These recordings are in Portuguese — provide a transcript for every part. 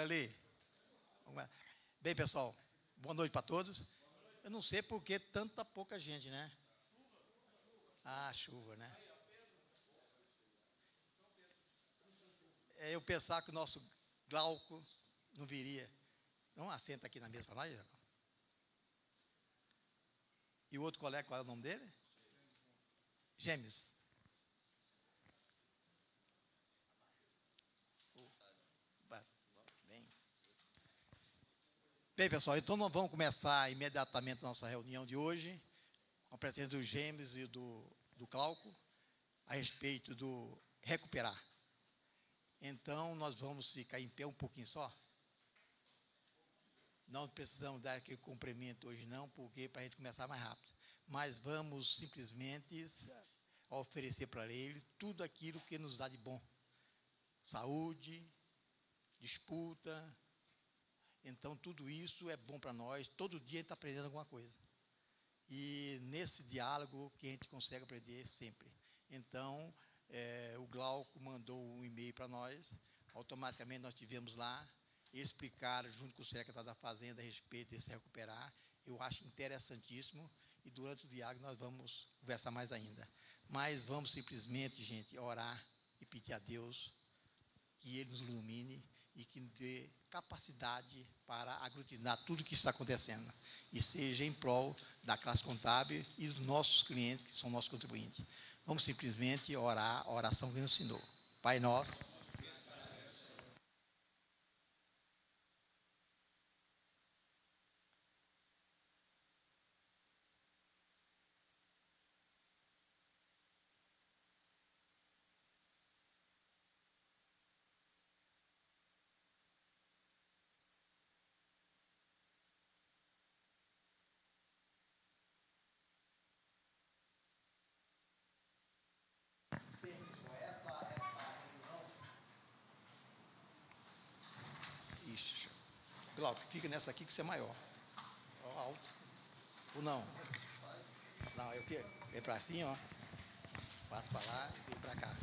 ler? Bem, pessoal, boa noite para todos. Eu não sei por que tanta pouca gente, né? Ah, chuva, né? Eu pensar que o nosso Glauco não viria. Não assenta aqui na mesa para nós, Jacob. E o outro colega, qual é o nome dele? Gêmeos. Bem, pessoal, então nós vamos começar imediatamente a nossa reunião de hoje, com a presença dos Gêmeos e do Glauco, a respeito do recuperar. Então, nós vamos ficar em pé um pouquinho só. Não precisamos dar aquele cumprimento hoje não, porque para a gente começar mais rápido. Mas vamos simplesmente oferecer para ele tudo aquilo que nos dá de bom. Saúde, disputa. Então, tudo isso é bom para nós. Todo dia a gente está aprendendo alguma coisa. E nesse diálogo que a gente consegue aprender sempre. Então, o Glauco mandou um e-mail para nós. Automaticamente nós tivemos lá. Explicaram junto com o secretário da Fazenda a respeito desse recuperar. Eu acho interessantíssimo. E durante o diálogo nós vamos conversar mais ainda. Mas vamos simplesmente, gente, orar e pedir a Deus que Ele nos ilumine e que nos dê capacidade para aglutinar tudo o que está acontecendo. E seja em prol da classe contábil e dos nossos clientes, que são nossos contribuintes. Vamos simplesmente orar a oração que nos ensinou. Pai nosso. Glauco, fica nessa aqui que você é maior. Ó, alto. Ou não? Não, é o quê? Vem para cima, ó. Passa para lá e vem para cá.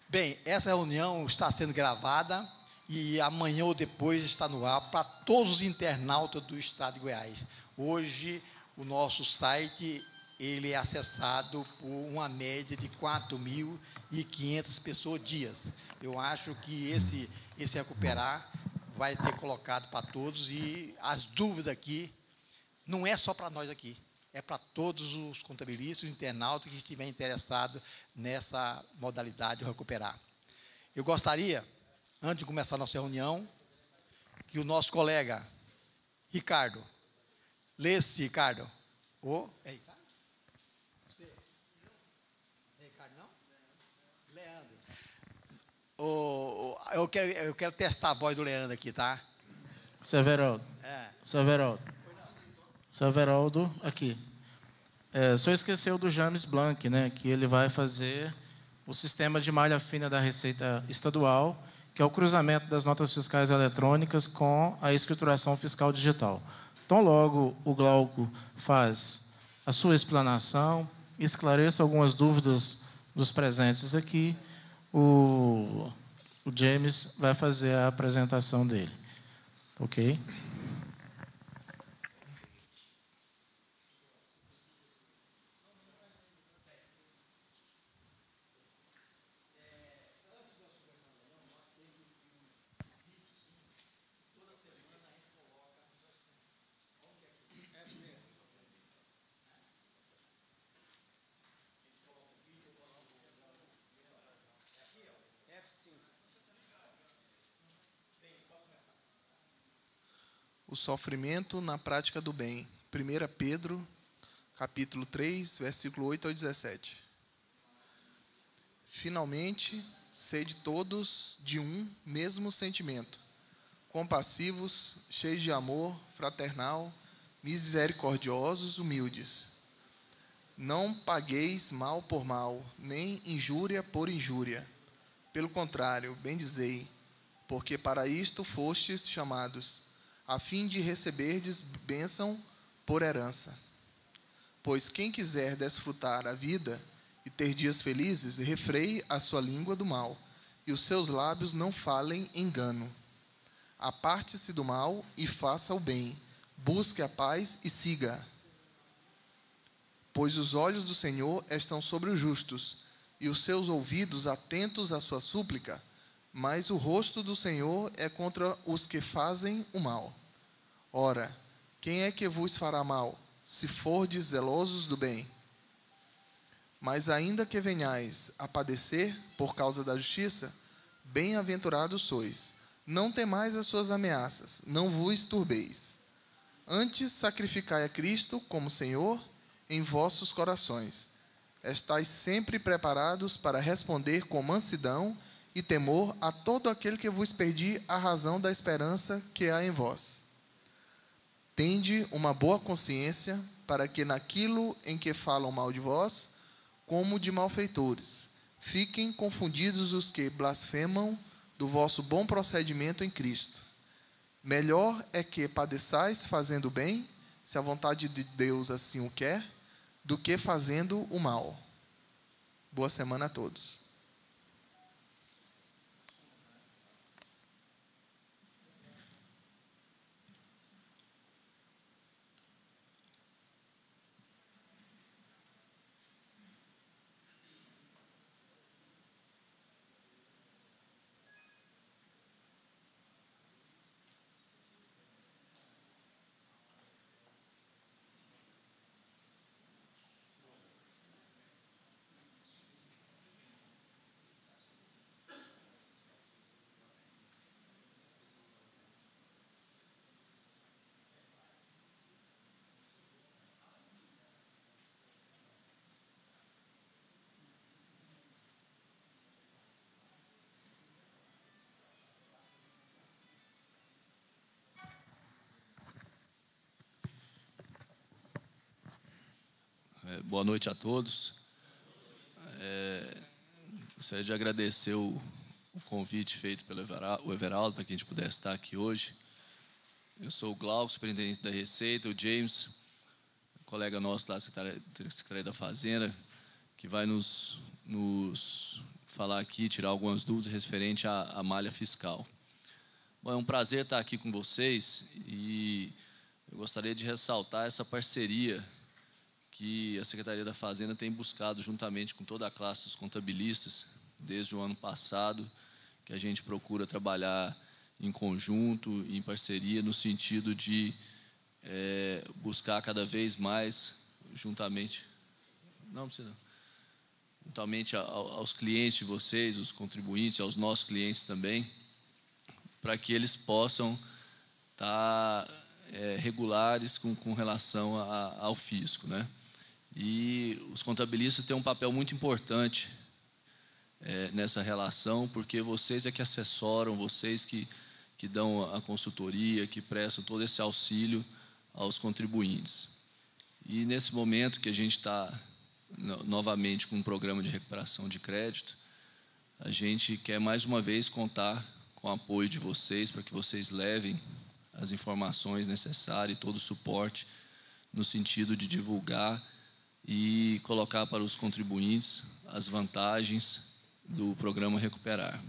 Bem, essa reunião está sendo gravada e amanhã ou depois está no ar para todos os internautas do estado de Goiás. Hoje, o nosso site ele é acessado por uma média de 4.500 pessoas dias. Eu acho que esse recuperar vai ser colocado para todos e as dúvidas aqui não é só para nós aqui, é para todos os contabilistas, os internautas que estiverem interessados nessa modalidade de recuperar. Eu gostaria, antes de começar a nossa reunião, que o nosso colega Ricardo, lesse, Ricardo. É Ricardo? Você? É Ricardo, não? Leandro. Eu quero testar a voz do Leandro aqui, tá? Seu Everaldo. Seu Everaldo. Seu Everaldo, aqui. O senhor esqueceu do James Blanc, né? Que ele vai fazer o sistema de malha fina da Receita Estadual, que é o cruzamento das notas fiscais eletrônicas com a escrituração fiscal digital. Então, logo o Glauco faz a sua explanação, esclareça algumas dúvidas dos presentes aqui, o James vai fazer a apresentação dele. Ok? O sofrimento na prática do bem. 1 Pedro, capítulo 3, versículo 8 ao 17. Finalmente, sede todos de um mesmo sentimento, compassivos, cheios de amor fraternal, misericordiosos, humildes. Não pagueis mal por mal, nem injúria por injúria. Pelo contrário, bendizei, porque para isto fostes chamados, a fim de receberdes bênção por herança. Pois quem quiser desfrutar a vida e ter dias felizes, refreie a sua língua do mal, e os seus lábios não falem engano. Aparte-se do mal e faça o bem. Busque a paz e siga. Pois os olhos do Senhor estão sobre os justos, e os seus ouvidos atentos à sua súplica, mas o rosto do Senhor é contra os que fazem o mal. Ora, quem é que vos fará mal, se fordes zelosos do bem? Mas ainda que venhais a padecer por causa da justiça, bem-aventurados sois. Não temais as suas ameaças, não vos turbeis. Antes sacrificai a Cristo como Senhor em vossos corações. Estais sempre preparados para responder com mansidão e temor a todo aquele que vos pedir a razão da esperança que há em vós. Tende uma boa consciência, para que naquilo em que falam mal de vós, como de malfeitores, fiquem confundidos os que blasfemam do vosso bom procedimento em Cristo. Melhor é que padeçais fazendo bem, se a vontade de Deus assim o quer, do que fazendo o mal. Boa semana a todos. Boa noite a todos. Gostaria de agradecer o convite feito pelo Everaldo para que a gente pudesse estar aqui hoje. Eu sou o Glauco, superintendente da Receita, o James, colega nosso da Secretaria da Fazenda, que vai nos falar aqui, tirar algumas dúvidas referente à malha fiscal. Bom, é um prazer estar aqui com vocês e eu gostaria de ressaltar essa parceria que a Secretaria da Fazenda tem buscado juntamente com toda a classe dos contabilistas desde o ano passado, que a gente procura trabalhar em conjunto, em parceria, no sentido de buscar cada vez mais, juntamente aos clientes de vocês, os contribuintes, aos nossos clientes também, para que eles possam estar regulares com relação ao fisco, né? E os contabilistas têm um papel muito importante nessa relação, porque vocês é que assessoram, vocês que dão a consultoria, que prestam todo esse auxílio aos contribuintes. E nesse momento que a gente está novamente com um programa de recuperação de crédito, a gente quer mais uma vez contar com o apoio de vocês para que vocês levem as informações necessárias e todo o suporte no sentido de divulgar e colocar para os contribuintes as vantagens do programa Recuperar.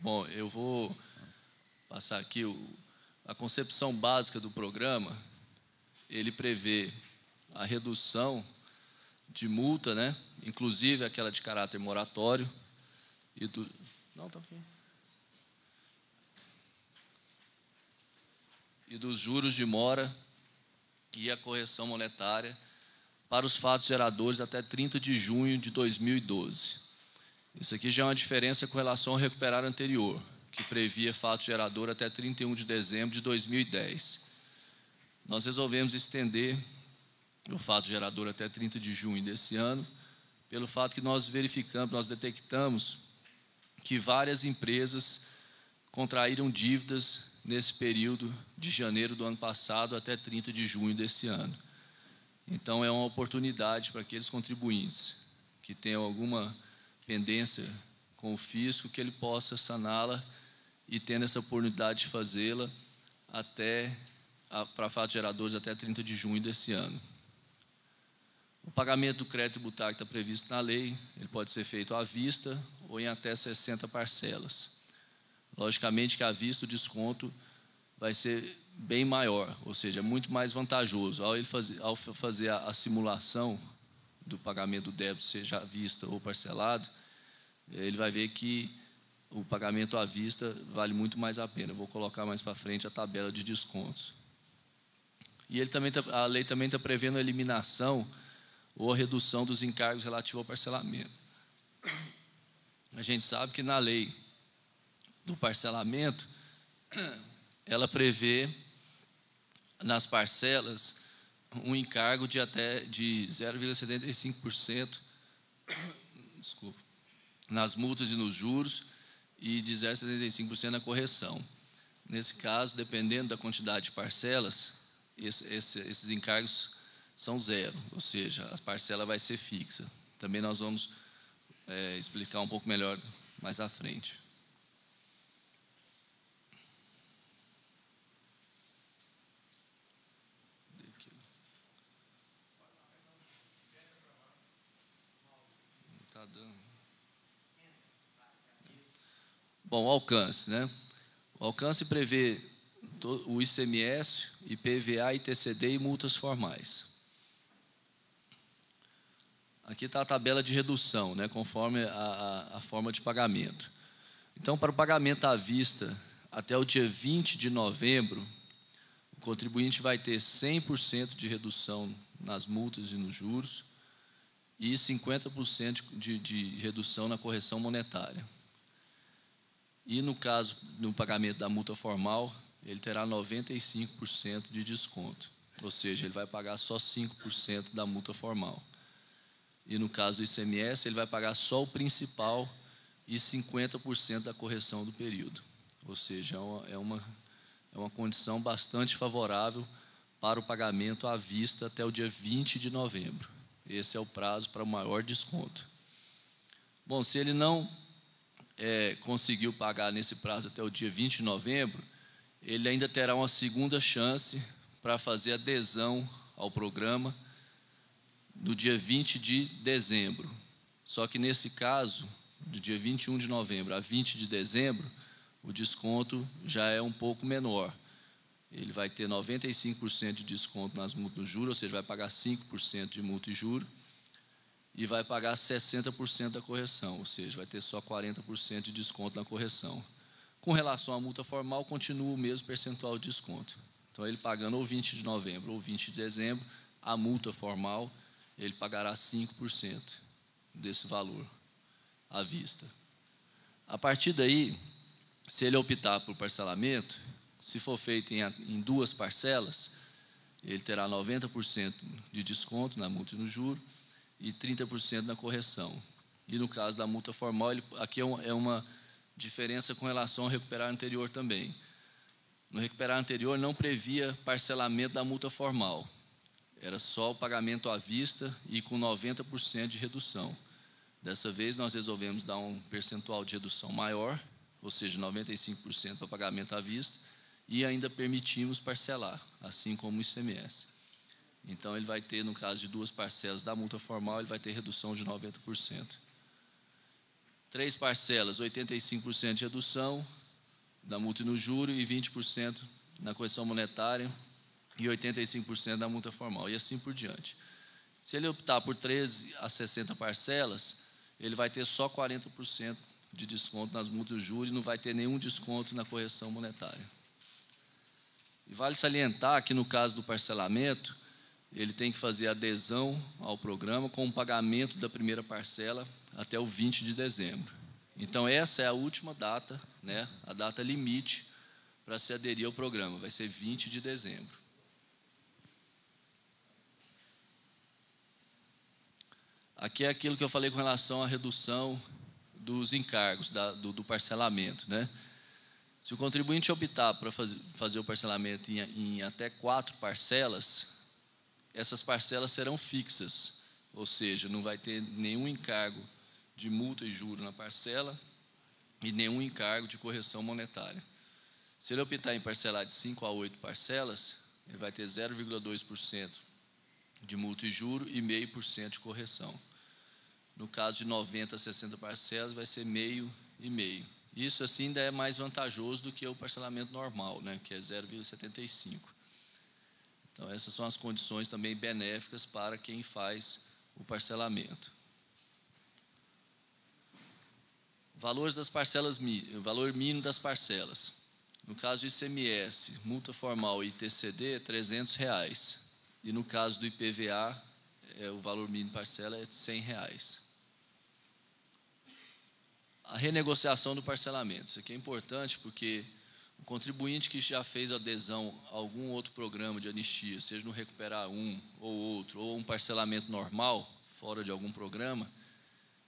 Bom, eu vou passar aqui a concepção básica do programa. Ele prevê a redução de multa, né? Inclusive aquela de caráter moratório e dos juros de mora e a correção monetária para os fatos geradores até 30 de junho de 2012. Isso aqui já é uma diferença com relação ao Recuperar anterior, que previa fato gerador até 31 de dezembro de 2010. Nós resolvemos estender o fato gerador até 30 de junho desse ano, pelo fato que nós detectamos que várias empresas contraíram dívidas nesse período de janeiro do ano passado até 30 de junho desse ano. Então, é uma oportunidade para aqueles contribuintes que tenham alguma pendência com o fisco, que ele possa saná-la e, tendo essa oportunidade de fazê-la para fatos geradores até 30 de junho desse ano. O pagamento do crédito tributário que está previsto na lei, ele pode ser feito à vista ou em até 60 parcelas. Logicamente que à vista o desconto vai ser bem maior, ou seja, muito mais vantajoso. Ao fazer a simulação do pagamento do débito, seja à vista ou parcelado, ele vai ver que o pagamento à vista vale muito mais a pena. Eu vou colocar mais para frente a tabela de descontos. E a lei também está prevendo a eliminação ou a redução dos encargos relativos ao parcelamento. A gente sabe que na lei do parcelamento, ela prevê nas parcelas um encargo de até de 0,75%, desculpa, nas multas e nos juros e de 0,75% na correção. Nesse caso, dependendo da quantidade de parcelas, esses encargos são zero, ou seja, a parcela vai ser fixa. Também nós vamos explicar um pouco melhor mais à frente. Tá dando. Bom, o alcance, né? O alcance prevê o ICMS, IPVA, ITCD e multas formais. Aqui está a tabela de redução, né, conforme a forma de pagamento. Então, para o pagamento à vista, até o dia 20 de novembro, o contribuinte vai ter 100% de redução nas multas e nos juros e 50% de redução na correção monetária. E, no caso do pagamento da multa formal, ele terá 95% de desconto, ou seja, ele vai pagar só 5% da multa formal. E, no caso do ICMS, ele vai pagar só o principal e 50% da correção do período. Ou seja, é uma condição bastante favorável para o pagamento à vista até o dia 20 de novembro. Esse é o prazo para o maior desconto. Bom, se ele não conseguiu pagar nesse prazo até o dia 20 de novembro, ele ainda terá uma segunda chance para fazer adesão ao programa no dia 20 de dezembro. Só que nesse caso, do dia 21 de novembro a 20 de dezembro, o desconto já é um pouco menor. Ele vai ter 95% de desconto nas multas e juros, ou seja, vai pagar 5% de multa e juro, e vai pagar 60% da correção, ou seja, vai ter só 40% de desconto na correção. Com relação à multa formal, continua o mesmo percentual de desconto. Então, ele pagando ou 20 de novembro ou 20 de dezembro, a multa formal, ele pagará 5% desse valor à vista. A partir daí, se ele optar por parcelamento, se for feito em duas parcelas, ele terá 90% de desconto na multa e no juro e 30% na correção. E no caso da multa formal, aqui é uma diferença com relação ao recuperar anterior também. No recuperar anterior não previa parcelamento da multa formal. Era só o pagamento à vista e com 90% de redução. Dessa vez, nós resolvemos dar um percentual de redução maior, ou seja, 95% para pagamento à vista, e ainda permitimos parcelar, assim como o ICMS. Então, ele vai ter, no caso de duas parcelas da multa formal, ele vai ter redução de 90%. 3 parcelas, 85% de redução da multa e no juro e 20% na correção monetária e 85% da multa formal, e assim por diante. Se ele optar por 13 a 60 parcelas, ele vai ter só 40% de desconto nas multas e juros e não vai ter nenhum desconto na correção monetária. E vale salientar que, no caso do parcelamento, ele tem que fazer adesão ao programa com o pagamento da primeira parcela até o 20 de dezembro. Então, essa é a última data, né, a data limite para se aderir ao programa, vai ser 20 de dezembro. Aqui é aquilo que eu falei com relação à redução dos encargos, do parcelamento, né? Se o contribuinte optar para fazer o parcelamento em até 4 parcelas, essas parcelas serão fixas, ou seja, não vai ter nenhum encargo de multa e juro na parcela e nenhum encargo de correção monetária. Se ele optar em parcelar de 5 a 8 parcelas, ele vai ter 0,2% de multa e juro e 0,5% de correção. No caso de 90 a 60 parcelas, vai ser meio e meio. Isso assim ainda é mais vantajoso do que o parcelamento normal, né, que é 0,75. Então, essas são as condições também benéficas para quem faz o parcelamento. Valores das parcelas, valor mínimo das parcelas. No caso do ICMS, multa formal e ITCD, R$ 300. E no caso do IPVA, o valor mínimo de parcela é de R$ 100. A renegociação do parcelamento. Isso aqui é importante porque o contribuinte que já fez adesão a algum outro programa de anistia, seja no Recuperar um ou outro, ou um parcelamento normal, fora de algum programa,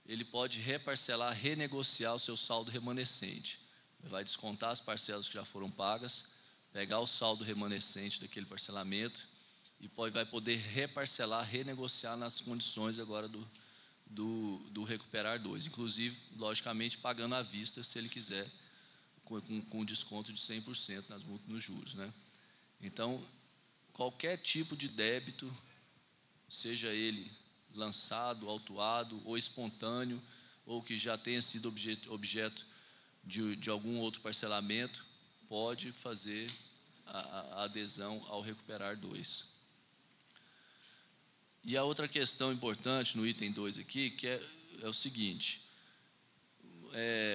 ele pode reparcelar, renegociar o seu saldo remanescente. Vai descontar as parcelas que já foram pagas, pegar o saldo remanescente daquele parcelamento e vai poder reparcelar, renegociar nas condições agora do Recuperar 2. Inclusive, logicamente, pagando à vista, se ele quiser, com desconto de 100% nas multas nos juros, né? Então, qualquer tipo de débito, seja ele lançado, autuado ou espontâneo, ou que já tenha sido objeto de algum outro parcelamento, pode fazer a adesão ao Recuperar 2. E a outra questão importante no item 2 aqui, que é o seguinte: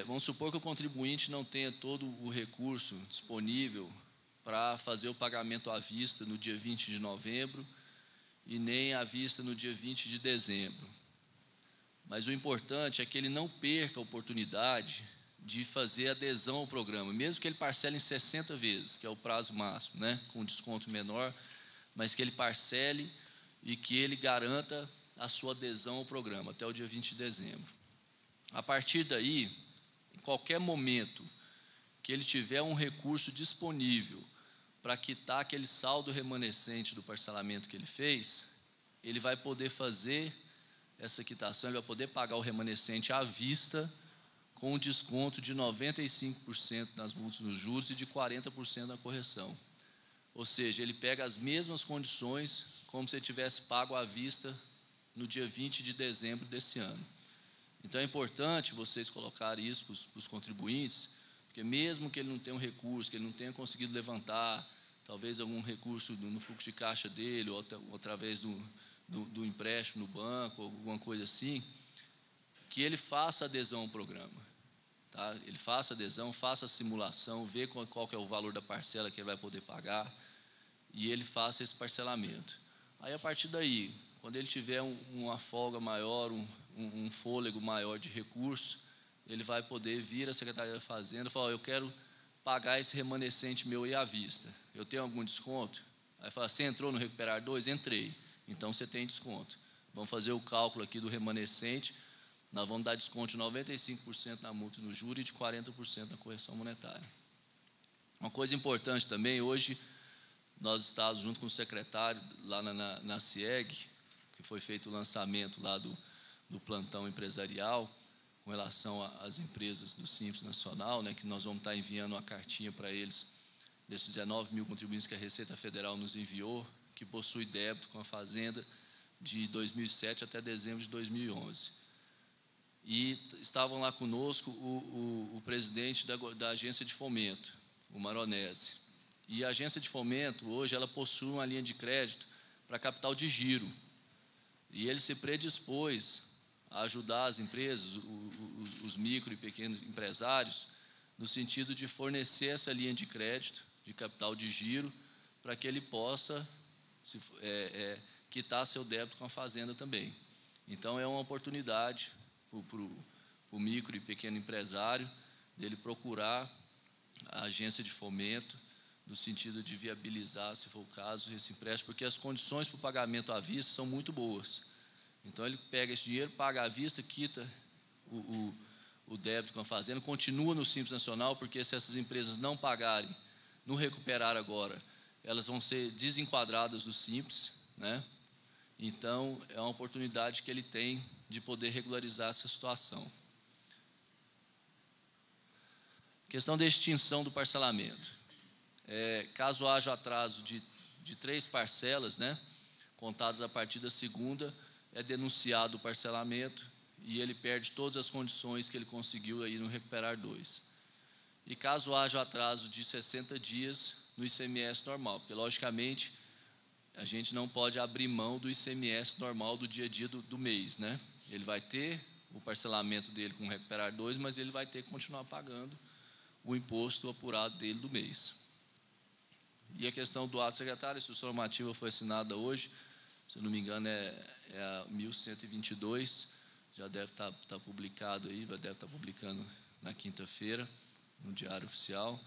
vamos supor que o contribuinte não tenha todo o recurso disponível para fazer o pagamento à vista no dia 20 de novembro e nem à vista no dia 20 de dezembro. Mas o importante é que ele não perca a oportunidade de fazer adesão ao programa, mesmo que ele parcele em 60 vezes, que é o prazo máximo, né, com desconto menor, mas que ele parcele e que ele garanta a sua adesão ao programa até o dia 20 de dezembro. A partir daí, em qualquer momento que ele tiver um recurso disponível para quitar aquele saldo remanescente do parcelamento que ele fez, ele vai poder fazer essa quitação, ele vai poder pagar o remanescente à vista, com um desconto de 95% nas multas nos juros e de 40% na correção. Ou seja, ele pega as mesmas condições como se ele tivesse pago à vista no dia 20 de dezembro desse ano. Então, é importante vocês colocarem isso para os contribuintes, porque mesmo que ele não tenha um recurso, que ele não tenha conseguido levantar, talvez algum recurso no fluxo de caixa dele, ou através do empréstimo no banco, alguma coisa assim, que ele faça adesão ao programa. Tá? Ele faça adesão, faça a simulação, vê qual que é o valor da parcela que ele vai poder pagar, e ele faça esse parcelamento. Aí, a partir daí, quando ele tiver uma folga maior, um fôlego maior de recurso, ele vai poder vir à Secretaria da Fazenda e falar: eu quero pagar esse remanescente meu aí à vista. Eu tenho algum desconto? Aí fala: você entrou no Recuperar 2? Entrei. Então, você tem desconto. Vamos fazer o cálculo aqui do remanescente. Nós vamos dar desconto de 95% na multa no juro e de 40% na correção monetária. Uma coisa importante também, hoje, nós estávamos junto com o secretário lá na CIEG, que foi feito o lançamento lá do plantão empresarial, com relação às empresas do Simples Nacional, né, que nós vamos estar enviando uma cartinha para eles, desses 19 mil contribuintes que a Receita Federal nos enviou, que possui débito com a Fazenda de 2007 até dezembro de 2011. E estavam lá conosco o presidente da agência de fomento, o Maronese. E a agência de fomento, hoje, ela possui uma linha de crédito para capital de giro. E ele se predispôs a ajudar as empresas, os micro e pequenos empresários, no sentido de fornecer essa linha de crédito, de capital de giro, para que ele possa quitar seu débito com a Fazenda também. Então, é uma oportunidade para o micro e pequeno empresário dele procurar a agência de fomento, no sentido de viabilizar, se for o caso, esse empréstimo, porque as condições para o pagamento à vista são muito boas. Então, ele pega esse dinheiro, paga à vista, quita o débito com a Fazenda, continua no Simples Nacional, porque se essas empresas não pagarem no Recuperar agora, elas vão ser desenquadradas do Simples, né? Então, é uma oportunidade que ele tem de poder regularizar essa situação. Questão da extinção do parcelamento. Caso haja atraso de 3 parcelas, né, contadas a partir da segunda, é denunciado o parcelamento e ele perde todas as condições que ele conseguiu aí no Recuperar 2. E caso haja atraso de 60 dias no ICMS normal, porque, logicamente, a gente não pode abrir mão do ICMS normal do dia a dia do mês, né? Ele vai ter o parcelamento dele com o Recuperar 2, mas ele vai ter que continuar pagando o imposto apurado dele do mês. E a questão do ato secretário, a instrução normativa foi assinada hoje, se eu não me engano é a 1122, já deve estar publicado aí, deve estar publicando na quinta-feira, no Diário Oficial,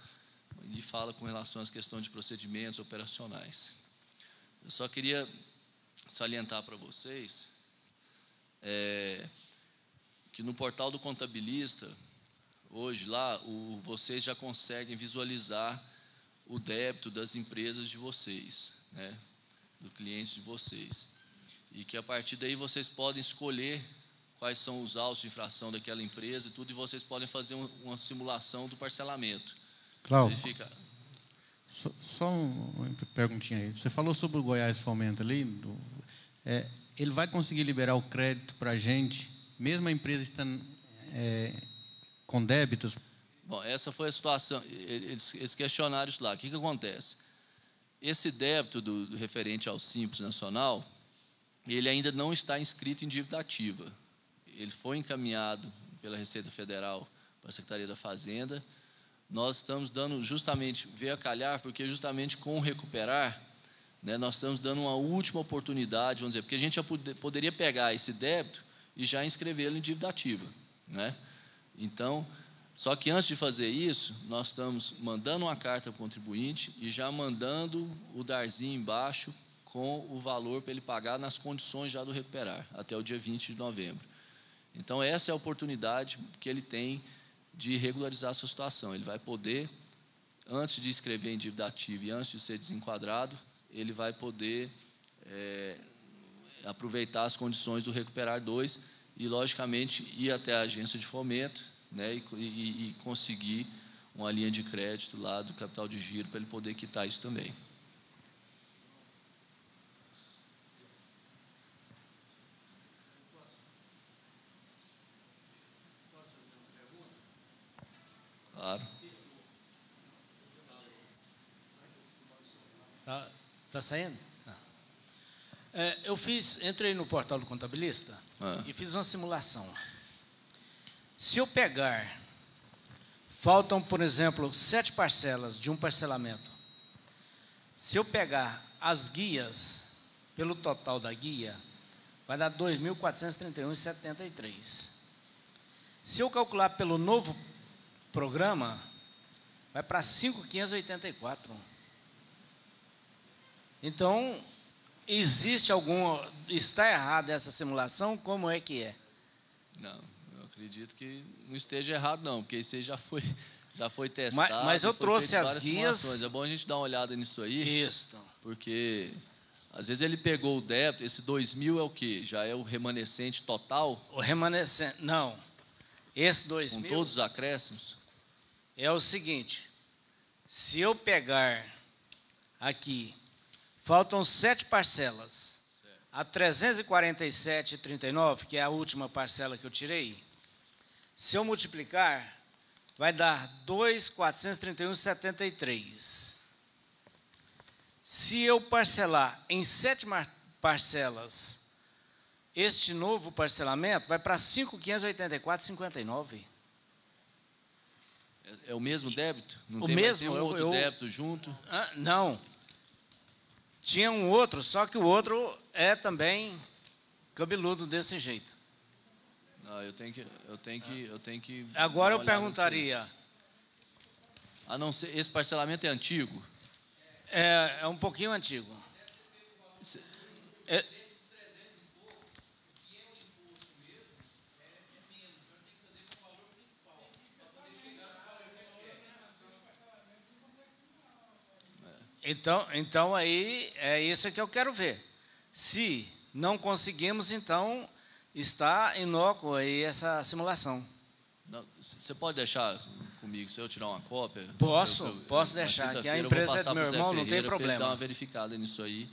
e fala com relação às questões de procedimentos operacionais. Eu só queria salientar para vocês que no portal do contabilista, hoje lá, vocês já conseguem visualizar o débito das empresas de vocês, né, do cliente de vocês. E que a partir daí vocês podem escolher quais são os autos de infração daquela empresa e tudo, e vocês podem fazer uma simulação do parcelamento. Cláudio, só uma perguntinha aí. Você falou sobre o Goiás Fomento ali, ele vai conseguir liberar o crédito para a gente, mesmo a empresa estando com débitos? Bom, essa foi a situação, eles questionaram isso lá. O que acontece? Esse débito do referente ao Simples Nacional, ele ainda não está inscrito em dívida ativa. Ele foi encaminhado pela Receita Federal para a Secretaria da Fazenda. Nós estamos dando justamente, veio a calhar, porque justamente com o Recuperar, né, nós estamos dando uma última oportunidade, vamos dizer, porque a gente já poderia pegar esse débito e já inscrevê-lo em dívida ativa, né? Então, só que antes de fazer isso, nós estamos mandando uma carta para o contribuinte e já mandando o darzinho embaixo com o valor para ele pagar nas condições já do Recuperar, até o dia 20 de novembro. Então, essa é a oportunidade que ele tem de regularizar a sua situação. Ele vai poder, antes de inscrever em dívida ativa e antes de ser desenquadrado, ele vai poder aproveitar as condições do Recuperar 2 e, logicamente, ir até a agência de fomento, né, e conseguir uma linha de crédito lá do capital de giro para ele poder quitar isso também. Claro. Tá saindo? Tá. Entrei no portal do contabilista e fiz uma simulação. Se eu pegar, faltam, por exemplo, 7 parcelas de um parcelamento. Se eu pegar as guias, pelo total da guia, vai dar 2.431,73. Se eu calcular pelo novo programa, vai para 5.584. Então, está errada essa simulação? Como é que é? Não, eu acredito que não esteja errado, não, porque isso aí já foi testado. Mas eu trouxe as guias. Simulações. É bom a gente dar uma olhada nisso aí. Isso. Porque, às vezes, ele pegou o débito, esse 2.000 é o quê? Já é o remanescente total? O remanescente, não. Esse 2.000... Com todos os acréscimos? É o seguinte, se eu pegar aqui, faltam 7 parcelas, a 347,39, que é a última parcela que eu tirei, se eu multiplicar, vai dar 2.431,73. Se eu parcelar em 7 parcelas, este novo parcelamento vai para 5.584,59. É o mesmo débito? Não o tem mesmo? Mais outro débito junto? Não. Tinha um outro, só que o outro é também cabeludo desse jeito. Não, eu tenho que Agora eu perguntaria. A não ser, esse parcelamento é antigo? É um pouquinho antigo. Então aí é isso que eu quero ver. Se não conseguimos, então está inócuo aí essa simulação. Não, você pode deixar comigo, se eu tirar uma cópia? Posso deixar, que a empresa é do meu irmão, não tem problema. Ele dar uma verificada nisso aí,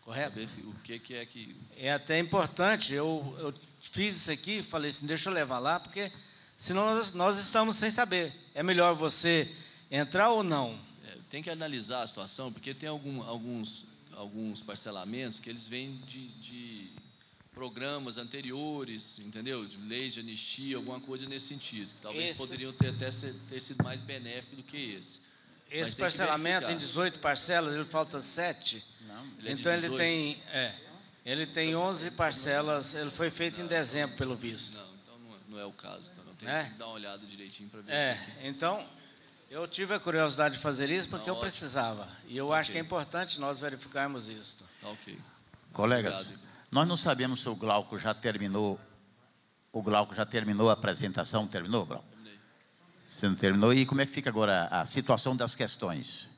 Correto? Saber o que é que... É até importante, eu fiz isso aqui, falei assim, deixa eu levar lá, porque senão nós estamos sem saber. É melhor você entrar ou não? Tem que analisar a situação, porque tem alguns parcelamentos que eles vêm de programas anteriores, entendeu? De leis de anistia, alguma coisa nesse sentido. Que talvez poderiam ter sido mais benéfico do que esse. Esse parcelamento em 18 parcelas, ele falta 7. Não, então ele tem 11 parcelas, ele foi feito em dezembro, pelo visto. Não, então não é o caso. Então tem que dar uma olhada direitinho para ver. Então, eu tive a curiosidade de fazer isso porque eu precisava. E eu acho que é importante nós verificarmos isso. Tá ok. Colegas, Obrigado. nós não sabemos se o Glauco já terminou. O Glauco já terminou a apresentação? Terminou, Glauco? Terminei. Você não terminou? E como é que fica agora a situação das questões?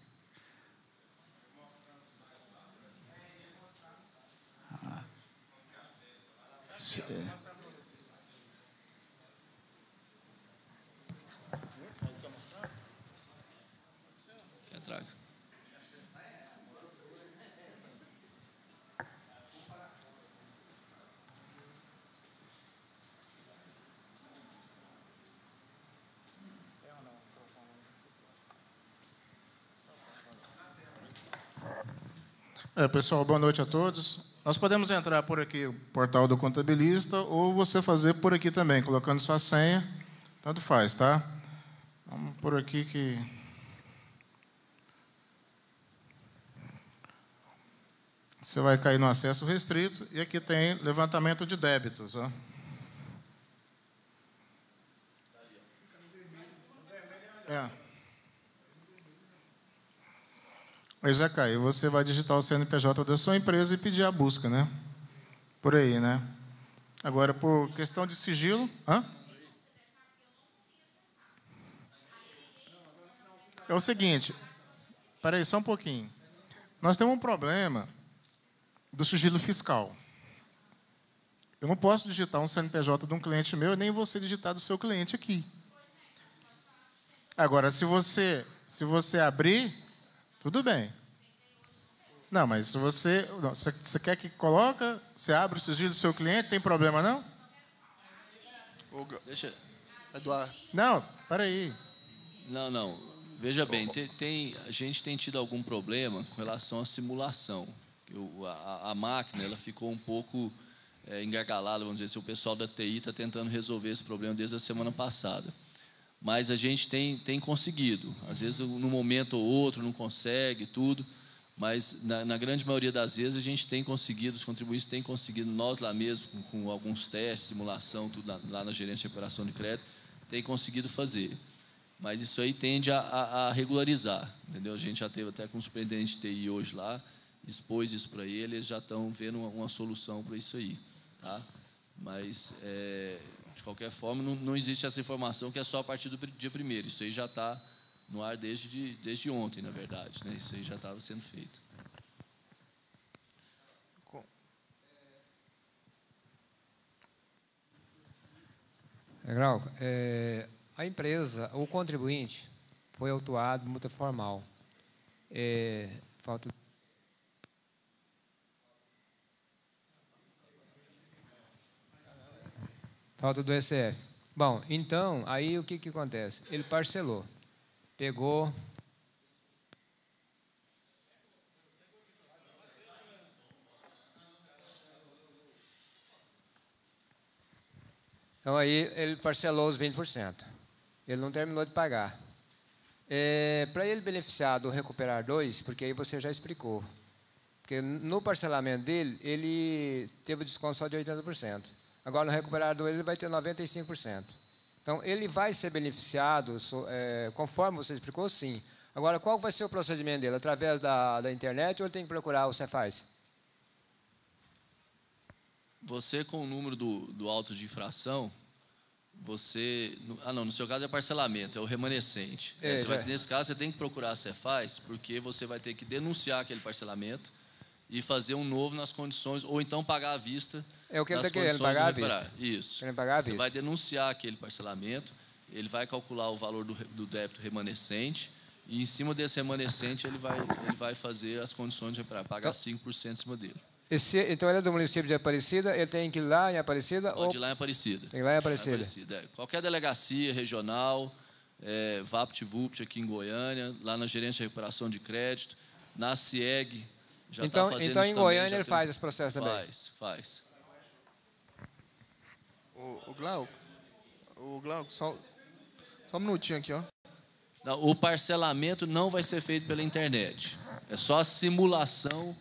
Quer traga? Pessoal, boa noite a todos. Nós podemos entrar por aqui, o portal do contabilista, ou você fazer por aqui também, colocando sua senha, tanto faz, tá? Vamos por aqui que... Você vai cair no acesso restrito, e aqui tem levantamento de débitos, ó. Aí já caiu. Você vai digitar o CNPJ da sua empresa e pedir a busca, né? Por aí, né? Agora, por questão de sigilo... É o seguinte... Espera aí, só um pouquinho. Nós temos um problema do sigilo fiscal. Eu não posso digitar um CNPJ de um cliente meu e nem você digitar do seu cliente aqui. Agora, se você abrir... Tudo bem. Não, mas se você quer que coloca, você abre o sigilo do seu cliente, tem problema não? Deixa. Eduardo. Não, peraí. Não. Veja bem, a gente tem tido algum problema com relação à simulação. A máquina ela ficou um pouco engargalada, vamos dizer assim, o pessoal da TI está tentando resolver esse problema desde a semana passada. Mas a gente tem conseguido. Às vezes, num momento ou outro, não consegue, tudo. Mas, na grande maioria das vezes, a gente tem conseguido, os contribuintes têm conseguido, nós lá mesmo, com alguns testes, simulação, tudo lá na gerência de operação de crédito, tem conseguido fazer. Mas isso aí tende a regularizar, entendeu? A gente já teve até com o superintendente de TI hoje lá, expôs isso para ele, eles já estão vendo uma solução para isso aí, tá? Mas... de qualquer forma, não existe essa informação que é só a partir do dia 1º. Isso aí já está no ar desde ontem, na verdade. Né? Isso aí já estava sendo feito. Glauco, a empresa, o contribuinte, foi autuado de multa formal. Falta do SF. Bom, então, aí o que acontece? Ele parcelou, pegou... Então, aí ele parcelou os 20%. Ele não terminou de pagar. Para ele beneficiar do Recuperar 2, porque aí você já explicou, porque no parcelamento dele, ele teve desconto só de 80%. Agora, no Recuperar 2, ele vai ter 95%. Então, ele vai ser beneficiado, conforme você explicou, sim. Agora, qual vai ser o procedimento dele? Através da internet ou ele tem que procurar o Cefaz? Você, com o número do auto de infração, você... no seu caso é parcelamento, é o remanescente. Nesse caso, você tem que procurar a Cefaz, porque você vai ter que denunciar aquele parcelamento e fazer um novo nas condições, ou então pagar à vista. É o que ele está querendo, pagar à vista. Isso. Pagar à você vista. vai denunciar aquele parcelamento, ele vai calcular o valor do débito remanescente e em cima desse remanescente ele vai fazer as condições de recuperar, pagar 5% em cima dele. Então, ele é do município de Aparecida, ele tem que ir lá em Aparecida? Pode ir lá em Aparecida. Tem que ir lá em Aparecida. Qualquer delegacia regional, VaptVupt aqui em Goiânia, lá na Gerência de Recuperação de Crédito, na CIEG, já está fazendo isso. Então, em Goiânia, ele faz esse processo também? Faz. O Glauco, só um minutinho aqui, ó. Não, o parcelamento não vai ser feito pela internet. É só a simulação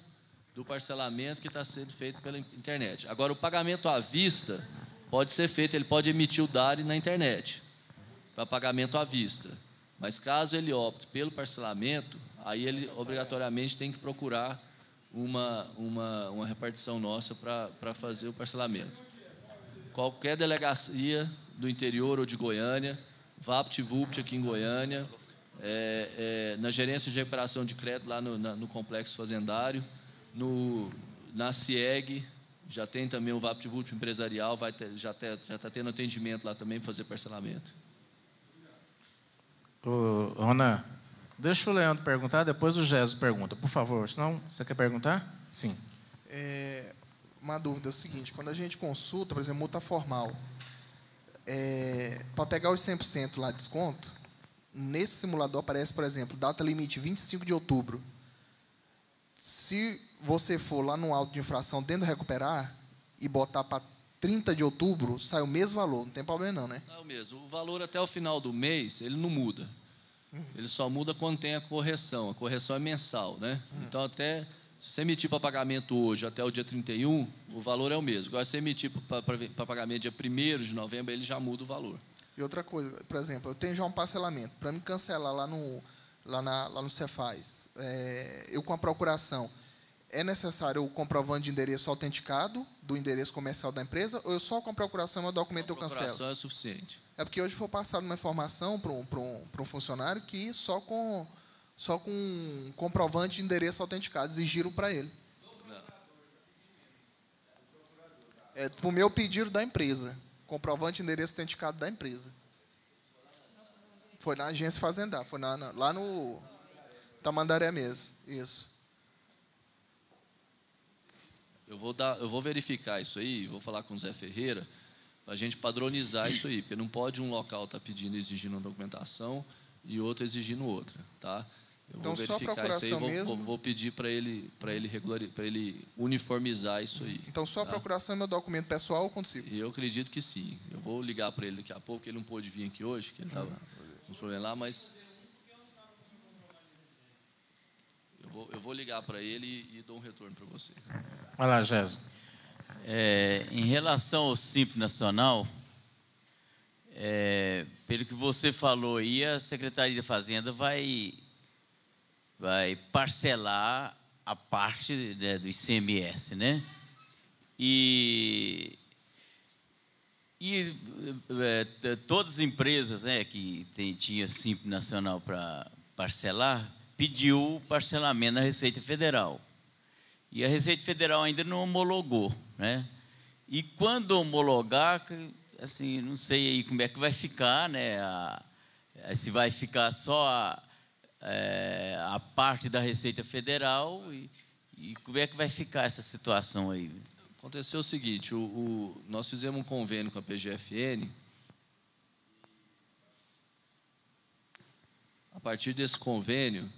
do parcelamento que está sendo feito pela internet. Agora, o pagamento à vista pode ser feito, ele pode emitir o DARE na internet, para pagamento à vista. Mas, caso ele opte pelo parcelamento, aí ele obrigatoriamente tem que procurar uma repartição nossa para fazer o parcelamento. Qualquer delegacia do interior ou de Goiânia, VaptVupt aqui em Goiânia, na Gerência de Recuperação de Crédito, lá no Complexo Fazendário, na CIEG, já tem também o VaptVupt empresarial, já está tendo atendimento lá também para fazer parcelamento. Ronan, deixa o Leandro perguntar, depois o Géso pergunta, por favor. Senão, você quer perguntar? Sim. Uma dúvida é o seguinte, quando a gente consulta, por exemplo, multa formal, para pegar os 100% lá de desconto, nesse simulador aparece, por exemplo, data limite 25 de outubro. Se você for lá no auto de infração dentro do recuperar e botar para 30 de outubro, sai o mesmo valor, não tem problema não, né? É o mesmo. O valor até o final do mês, ele não muda. Ele só muda quando tem a correção. A correção é mensal, né? Então, se você emitir para pagamento hoje até o dia 31, o valor é o mesmo. Agora, se você emitir para pagamento dia 1º de novembro, ele já muda o valor. E outra coisa, por exemplo, eu tenho já um parcelamento. Para me cancelar lá no Cefaz, eu com a procuração, é necessário o comprovante de endereço autenticado do endereço comercial da empresa, ou eu só com a procuração, meu documento eu cancelo? A procuração é suficiente. É porque hoje foi passado uma informação para um funcionário que só com comprovante de endereço autenticado exigiram para ele. Não. É para o meu pedido da empresa. Comprovante de endereço autenticado da empresa. Foi na agência fazendária, foi lá no Tamandaré mesmo. Isso. Eu vou verificar isso aí, vou falar com o Zé Ferreira, para a gente padronizar isso aí, porque não pode um local estar exigindo uma documentação e outro exigindo outra, tá? Então, só a procuração mesmo? Vou pedir para ele uniformizar isso aí. Então, só a procuração é meu documento pessoal ou consigo? Eu acredito que sim. Eu vou ligar para ele daqui a pouco, ele não pôde vir aqui hoje, que ele estava com uns problemas lá, mas eu vou ligar para ele e dou um retorno para você. Vai lá, Géso. Em relação ao Simples Nacional, pelo que você falou aí, a Secretaria da Fazenda vai parcelar a parte do ICMS, né? E todas as empresas, né, que tinha Simples Nacional para parcelar, pediu parcelamento na Receita Federal. E a Receita Federal ainda não homologou, né? E quando homologar, assim, não sei aí como é que vai ficar, né? Se vai ficar só a parte da Receita Federal e como é que vai ficar essa situação aí? Aconteceu o seguinte, nós fizemos um convênio com a PGFN. A partir desse convênio,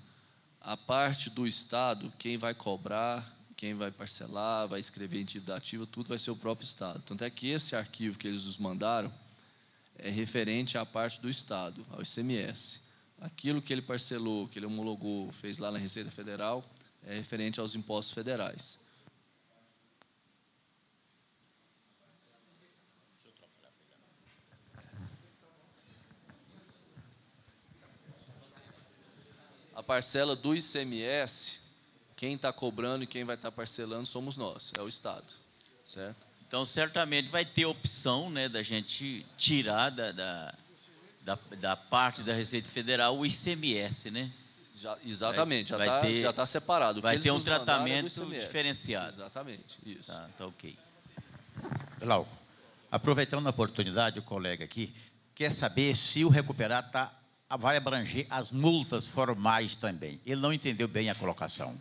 a parte do Estado, quem vai cobrar, quem vai parcelar, vai escrever em dívida ativa, tudo vai ser o próprio Estado. Tanto é que esse arquivo que eles nos mandaram é referente à parte do Estado, ao ICMS. Aquilo que ele parcelou, que ele homologou, fez lá na Receita Federal, é referente aos impostos federais. A parcela do ICMS, quem está cobrando e quem vai estar parcelando somos nós, é o Estado, certo? Então, certamente vai ter opção, né, da gente tirar da parte da Receita Federal o ICMS, né? Exatamente, já está separado. Vai ter um tratamento diferenciado. Exatamente, isso. Tá ok. Glauco, aproveitando a oportunidade, o colega aqui quer saber se o Recuperar está vai abranger as multas formais também. Ele não entendeu bem a colocação.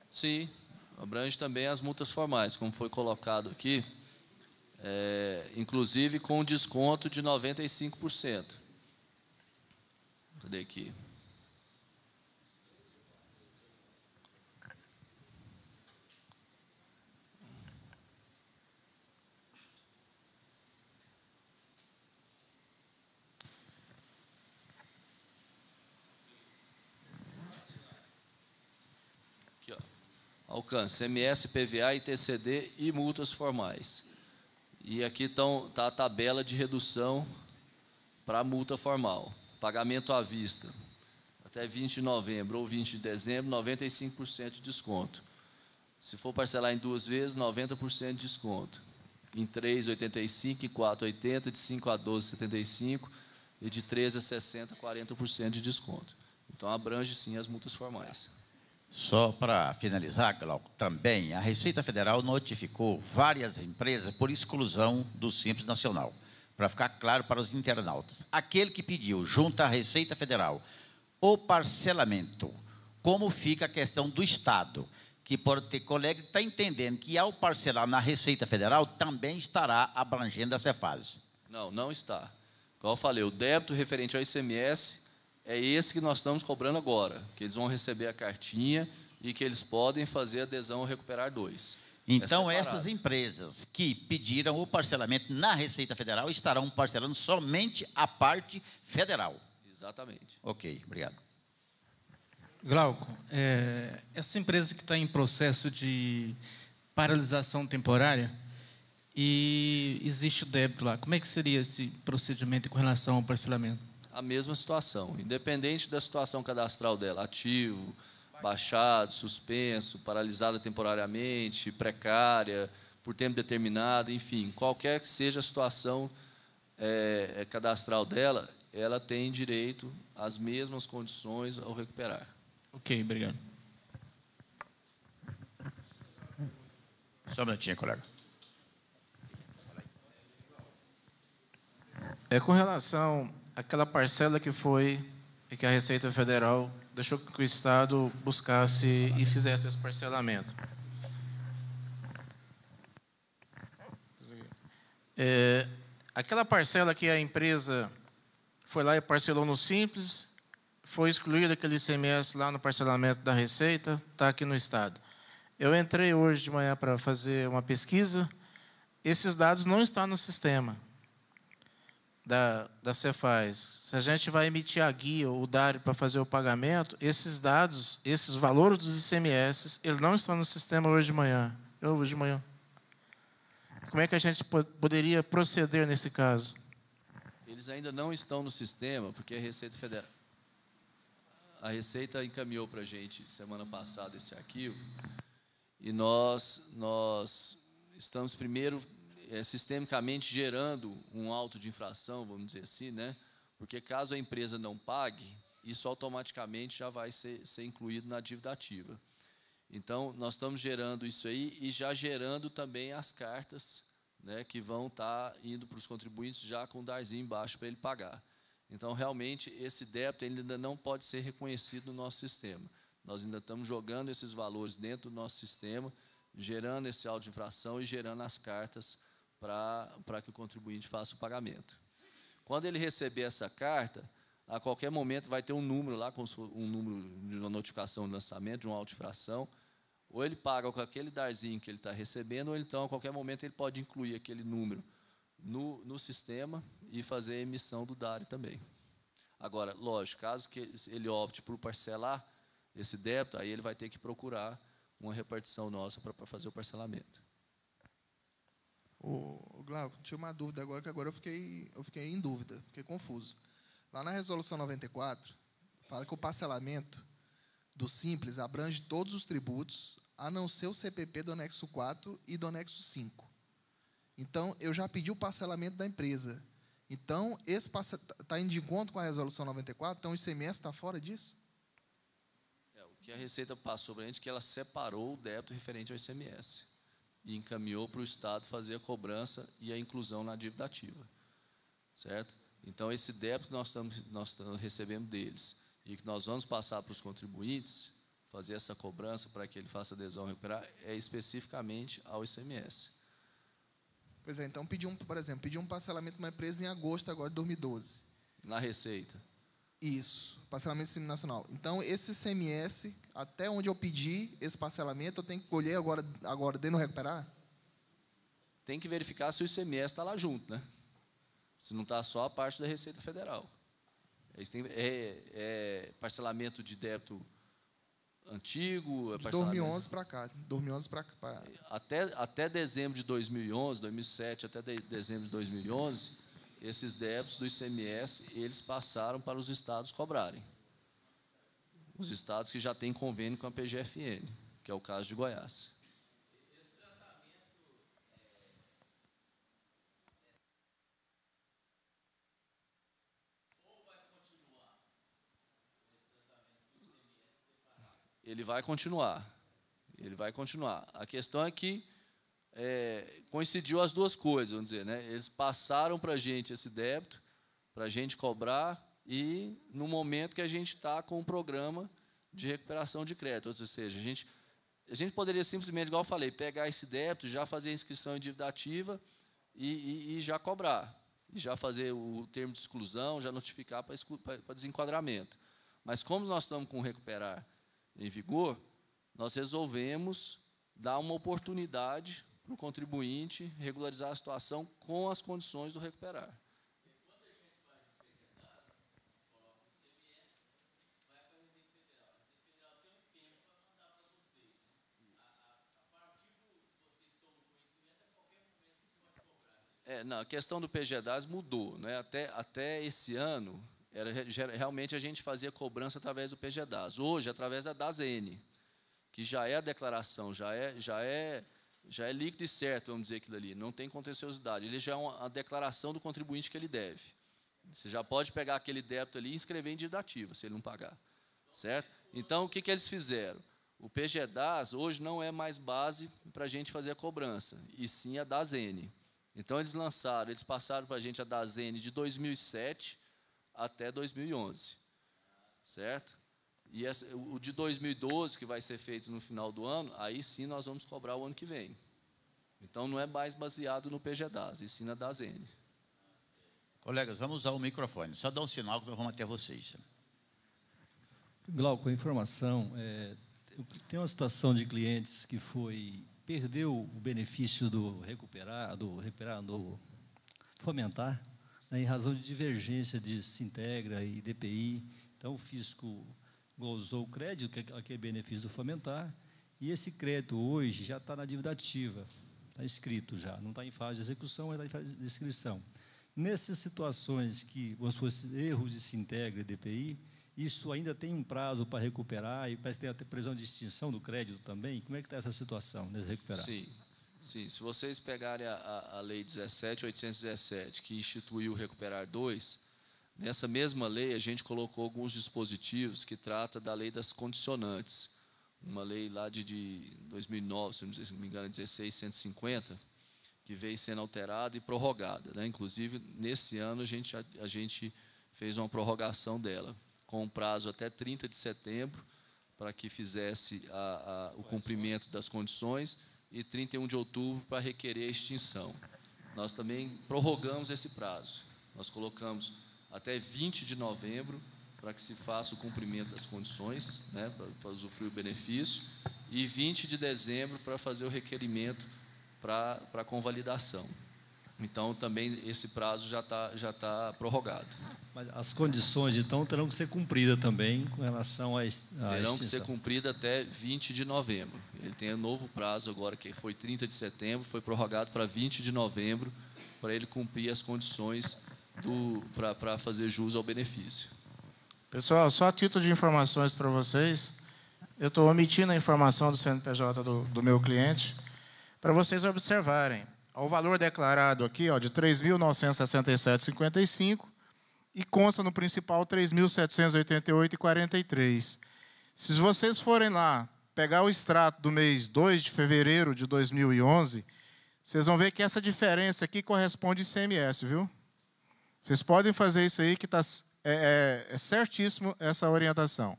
Sim, abrange também as multas formais, como foi colocado aqui, inclusive com desconto de 95%. Cadê aqui? Aqui, ó. Alcance, MS, PVA, ITCD e multas formais. E aqui está a tabela de redução para a multa formal. Pagamento à vista, até 20 de novembro ou 20 de dezembro, 95% de desconto. Se for parcelar em 2 vezes, 90% de desconto. Em 3, 85, em 4, 80, de 5 a 12, 75, e de 13 a 60, 40% de desconto. Então, abrange, sim, as multas formais. Só para finalizar, Glauco, também a Receita Federal notificou várias empresas por exclusão do Simples Nacional. Para ficar claro para os internautas. Aquele que pediu, junto à Receita Federal, o parcelamento, como fica a questão do Estado, que por ter colega está entendendo que ao parcelar na Receita Federal também estará abrangendo a Cefaz. Não, não está. Como eu falei, o débito referente ao ICMS é esse que nós estamos cobrando agora, que eles vão receber a cartinha e que eles podem fazer adesão ao Recuperar 2. Então, essas empresas que pediram o parcelamento na Receita Federal estarão parcelando somente a parte federal. Exatamente. Ok, obrigado. Glauco, essa empresa que está em processo de paralisação temporária e existe o débito lá, como é que seria esse procedimento com relação ao parcelamento? A mesma situação, independente da situação cadastral dela, ativo, baixado, suspenso, paralisada temporariamente, precária, por tempo determinado, enfim, qualquer que seja a situação cadastral dela, ela tem direito às mesmas condições ao recuperar. Ok, obrigado. Só um minutinho, colega. Com relação àquela parcela que a Receita Federal deixou que o Estado buscasse e fizesse esse parcelamento. Aquela parcela que a empresa foi lá e parcelou no Simples, foi excluído aquele ICMS lá no parcelamento da Receita, está aqui no Estado. Eu entrei hoje de manhã para fazer uma pesquisa, esses dados não estão no sistema da Cefaz. Se a gente vai emitir a guia, o DARE, para fazer o pagamento, esses dados, esses valores dos ICMS, eles não estão no sistema hoje de manhã. Como é que a gente poderia proceder nesse caso? Eles ainda não estão no sistema, porque a Receita encaminhou para a gente semana passada esse arquivo, e nós estamos primeiro sistemicamente gerando um auto de infração, vamos dizer assim, né? Porque caso a empresa não pague, isso automaticamente já vai ser incluído na dívida ativa. Então, nós estamos gerando isso aí e já gerando também as cartas, né, que vão estar indo para os contribuintes já com o DARzinho embaixo para ele pagar. Então, realmente, esse débito ainda não pode ser reconhecido no nosso sistema. Nós ainda estamos jogando esses valores dentro do nosso sistema, gerando esse auto de infração e gerando as cartas para que o contribuinte faça o pagamento. Quando ele receber essa carta, a qualquer momento vai ter um número lá, como um número de uma notificação de lançamento, de uma auto de infração, ou ele paga com aquele DARzinho que ele está recebendo, ou então, a qualquer momento, ele pode incluir aquele número no sistema e fazer a emissão do DARE também. Agora, lógico, caso que ele opte por parcelar esse débito, aí ele vai ter que procurar uma repartição nossa para fazer o parcelamento. Glauco, tinha uma dúvida agora, que agora eu fiquei em dúvida, fiquei confuso. Lá na Resolução 94, fala que o parcelamento do Simples abrange todos os tributos, a não ser o CPP do anexo 4 e do anexo 5. Então, eu já pedi o parcelamento da empresa. Então, esse está indo de encontro com a Resolução 94, então o ICMS está fora disso? O que a Receita passou para a gente é que ela separou o débito referente ao ICMS e encaminhou para o Estado fazer a cobrança e a inclusão na dívida ativa. Certo? Então, esse débito que nós estamos recebendo deles e que nós vamos passar para os contribuintes, fazer essa cobrança para que ele faça adesão ao recuperar, é especificamente ao ICMS. Pois é, então, por exemplo, pediu um parcelamento de uma empresa em agosto agora de 2012. Na Receita. Isso, parcelamento do Simples Nacional. Então, esse ICMS, até onde eu pedi esse parcelamento, eu tenho que colher agora dentro do recuperar? Tem que verificar se o ICMS está lá junto, né? Se não está só a parte da Receita Federal. Parcelamento de débito antigo. De 2011 para cá. 2011 para até dezembro de 2011, 2007 até dezembro de 2011, esses débitos do ICMS, eles passaram para os estados cobrarem. Os estados que já têm convênio com a PGFN, que é o caso de Goiás. Ele vai continuar. Ele vai continuar. A questão é que coincidiu as duas coisas, vamos dizer, né? Eles passaram para a gente esse débito, para a gente cobrar, e no momento que a gente está com um programa de recuperação de crédito, ou seja, a gente poderia simplesmente, igual eu falei, pegar esse débito, já fazer a inscrição em dívida ativa e já cobrar, e já fazer o termo de exclusão, já notificar para desenquadramento. Mas como nós estamos com o recuperar em vigor, nós resolvemos dar uma oportunidade para o contribuinte regularizar a situação com as condições do recuperar. Quando a gente faz o PGDAS, coloca o ICMS, vai para a Receita Federal. A Receita Federal tem um tempo para mandar para vocês. A partir do vocês tomam conhecimento, a qualquer momento vocês podem cobrar. Não, a questão do PGDAS mudou, né? Até esse ano, realmente a gente fazia cobrança através do PGDAS. Hoje, através da DASN, que já é a declaração, já é líquido e certo, vamos dizer aquilo ali, não tem contenciosidade. Ele já é a declaração do contribuinte que ele deve. Você já pode pegar aquele débito ali e inscrever em dívida ativa, se ele não pagar. Certo? Então, o que eles fizeram? O PGDAS hoje não é mais base para a gente fazer a cobrança, e sim a DASN. Então, eles passaram para a gente a DASN de 2007 até 2011. Certo? E o de 2012, que vai ser feito no final do ano, aí sim nós vamos cobrar o ano que vem. Então, não é mais baseado no PGDAS, e sim na DASN. Colegas, vamos usar o microfone. Só dá um sinal que nós vamos até vocês. Glauco, a informação, tem uma situação de clientes que perdeu o benefício do fomentar, né, em razão de divergência de Sintegra e DPI. Então, o fisco usou o crédito, que é benefício do fomentar, e esse crédito hoje já está na dívida ativa, está inscrito já, não está em fase de execução, mas está em fase de inscrição. Nessas situações que, vamos supor, erros de Sintegra e DPI, isso ainda tem um prazo para recuperar, e parece que tem até previsão de extinção do crédito também. Como é que está essa situação, nesse recuperar? Sim. Se vocês pegarem a Lei 17.817, que instituiu o Recuperar 2, nessa mesma lei, a gente colocou alguns dispositivos que trata da lei das condicionantes. Uma lei lá de 2009, se não me engano, 16.150, que veio sendo alterada e prorrogada, né? Inclusive, nesse ano, a gente fez uma prorrogação dela, com um prazo até 30 de setembro, para que fizesse o cumprimento das condições, e 31 de outubro para requerer a extinção. Nós também prorrogamos esse prazo. Nós colocamos até 20 de novembro para que se faça o cumprimento das condições, né, para usufruir o benefício, e 20 de dezembro para fazer o requerimento para convalidação. Então, também esse prazo já tá prorrogado. Mas as condições, então, terão que ser cumpridas também com relação à terão que ser cumpridas até 20 de novembro. Ele tem um novo prazo agora, que foi 30 de setembro, foi prorrogado para 20 de novembro, para ele cumprir as condições para fazer jus ao benefício. Pessoal, só a título de informações para vocês, eu estou omitindo a informação do CNPJ do meu cliente, para vocês observarem. O valor declarado aqui, de R$ 3.967,55, e consta no principal R$ 3.788,43. Se vocês forem lá pegar o extrato do mês 2 de fevereiro de 2011, vocês vão ver que essa diferença aqui corresponde ao ICMS, viu? Vocês podem fazer isso aí, que é certíssimo essa orientação.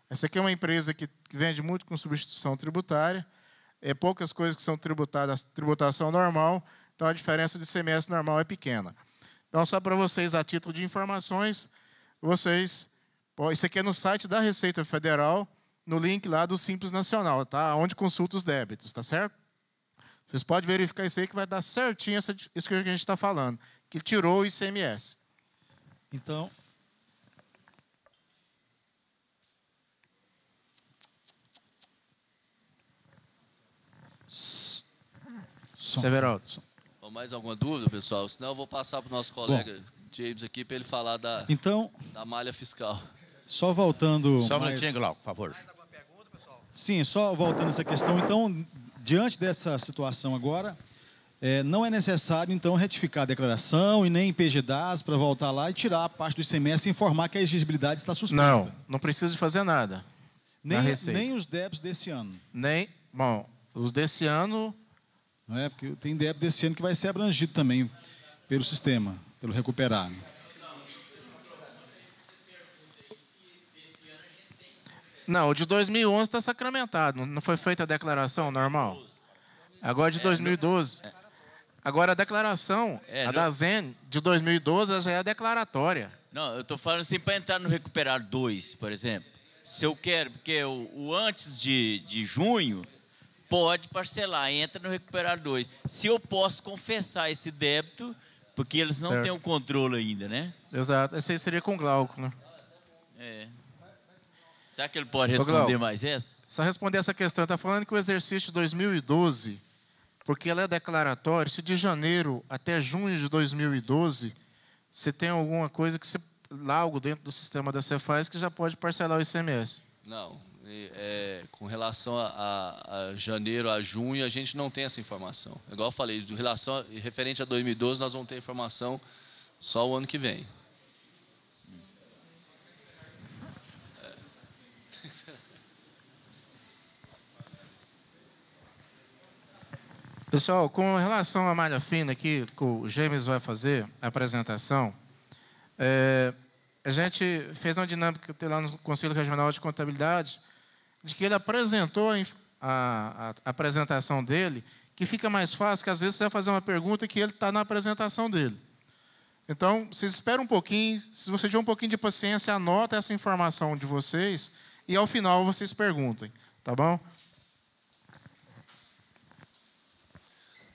Essa aqui é uma empresa que vende muito com substituição tributária, poucas coisas que são tributadas, tributação normal, então a diferença de ICMS normal é pequena. Então, só para vocês, a título de informações, isso aqui é no site da Receita Federal, no link lá do Simples Nacional, tá? Onde consulta os débitos, tá certo? Vocês podem verificar isso aí que vai dar certinho isso que a gente está falando, que tirou o ICMS. Então, Severaldo. Mais alguma dúvida, pessoal? Senão eu vou passar para o nosso colega James aqui para ele falar da malha fiscal. Só voltando... Só um minutinho, Glauco, por favor. Sim, só voltando essa questão. Então, diante dessa situação agora, não é necessário, então, retificar a declaração e nem PG das para voltar lá e tirar a parte do ICMS e informar que a exigibilidade está suspensa. Não precisa de fazer nada. Nem os débitos desse ano. Os desse ano... Não é? Porque tem débito desse ano que vai ser abrangido também pelo sistema, pelo recuperar. Não, o de 2011 está sacramentado. Não foi feita a declaração normal? Agora de 2012. Agora a declaração, da ZEN, de 2012, ela já é declaratória. Não, eu estou falando assim para entrar no Recuperar 2, por exemplo. Se eu quero, porque o antes de junho... Pode parcelar, entra no Recuperar 2. Se eu posso confessar esse débito, porque eles não têm o controle ainda, né? Exato. Esse aí seria com o Glauco, né? Será que ele pode responder mais essa? Só responder essa questão. Está falando que o exercício de 2012, porque ela é declaratória, se de janeiro até junho de 2012, você tem alguma coisa que você, lá algo dentro do sistema da Cefaz que já pode parcelar o ICMS. Não. Com relação a janeiro a junho, a gente não tem essa informação. Igual eu falei, referente a 2012, nós vamos ter informação só o ano que vem. Pessoal, com relação à malha fina aqui, que o James vai fazer a apresentação, a gente fez uma dinâmica lá no Conselho Regional de Contabilidade, de que ele apresentou a apresentação dele, que fica mais fácil, que às vezes você vai fazer uma pergunta que ele está na apresentação dele. Então, vocês esperam um pouquinho, se você tiver um pouquinho de paciência, anota essa informação de vocês e ao final vocês perguntem, tá bom?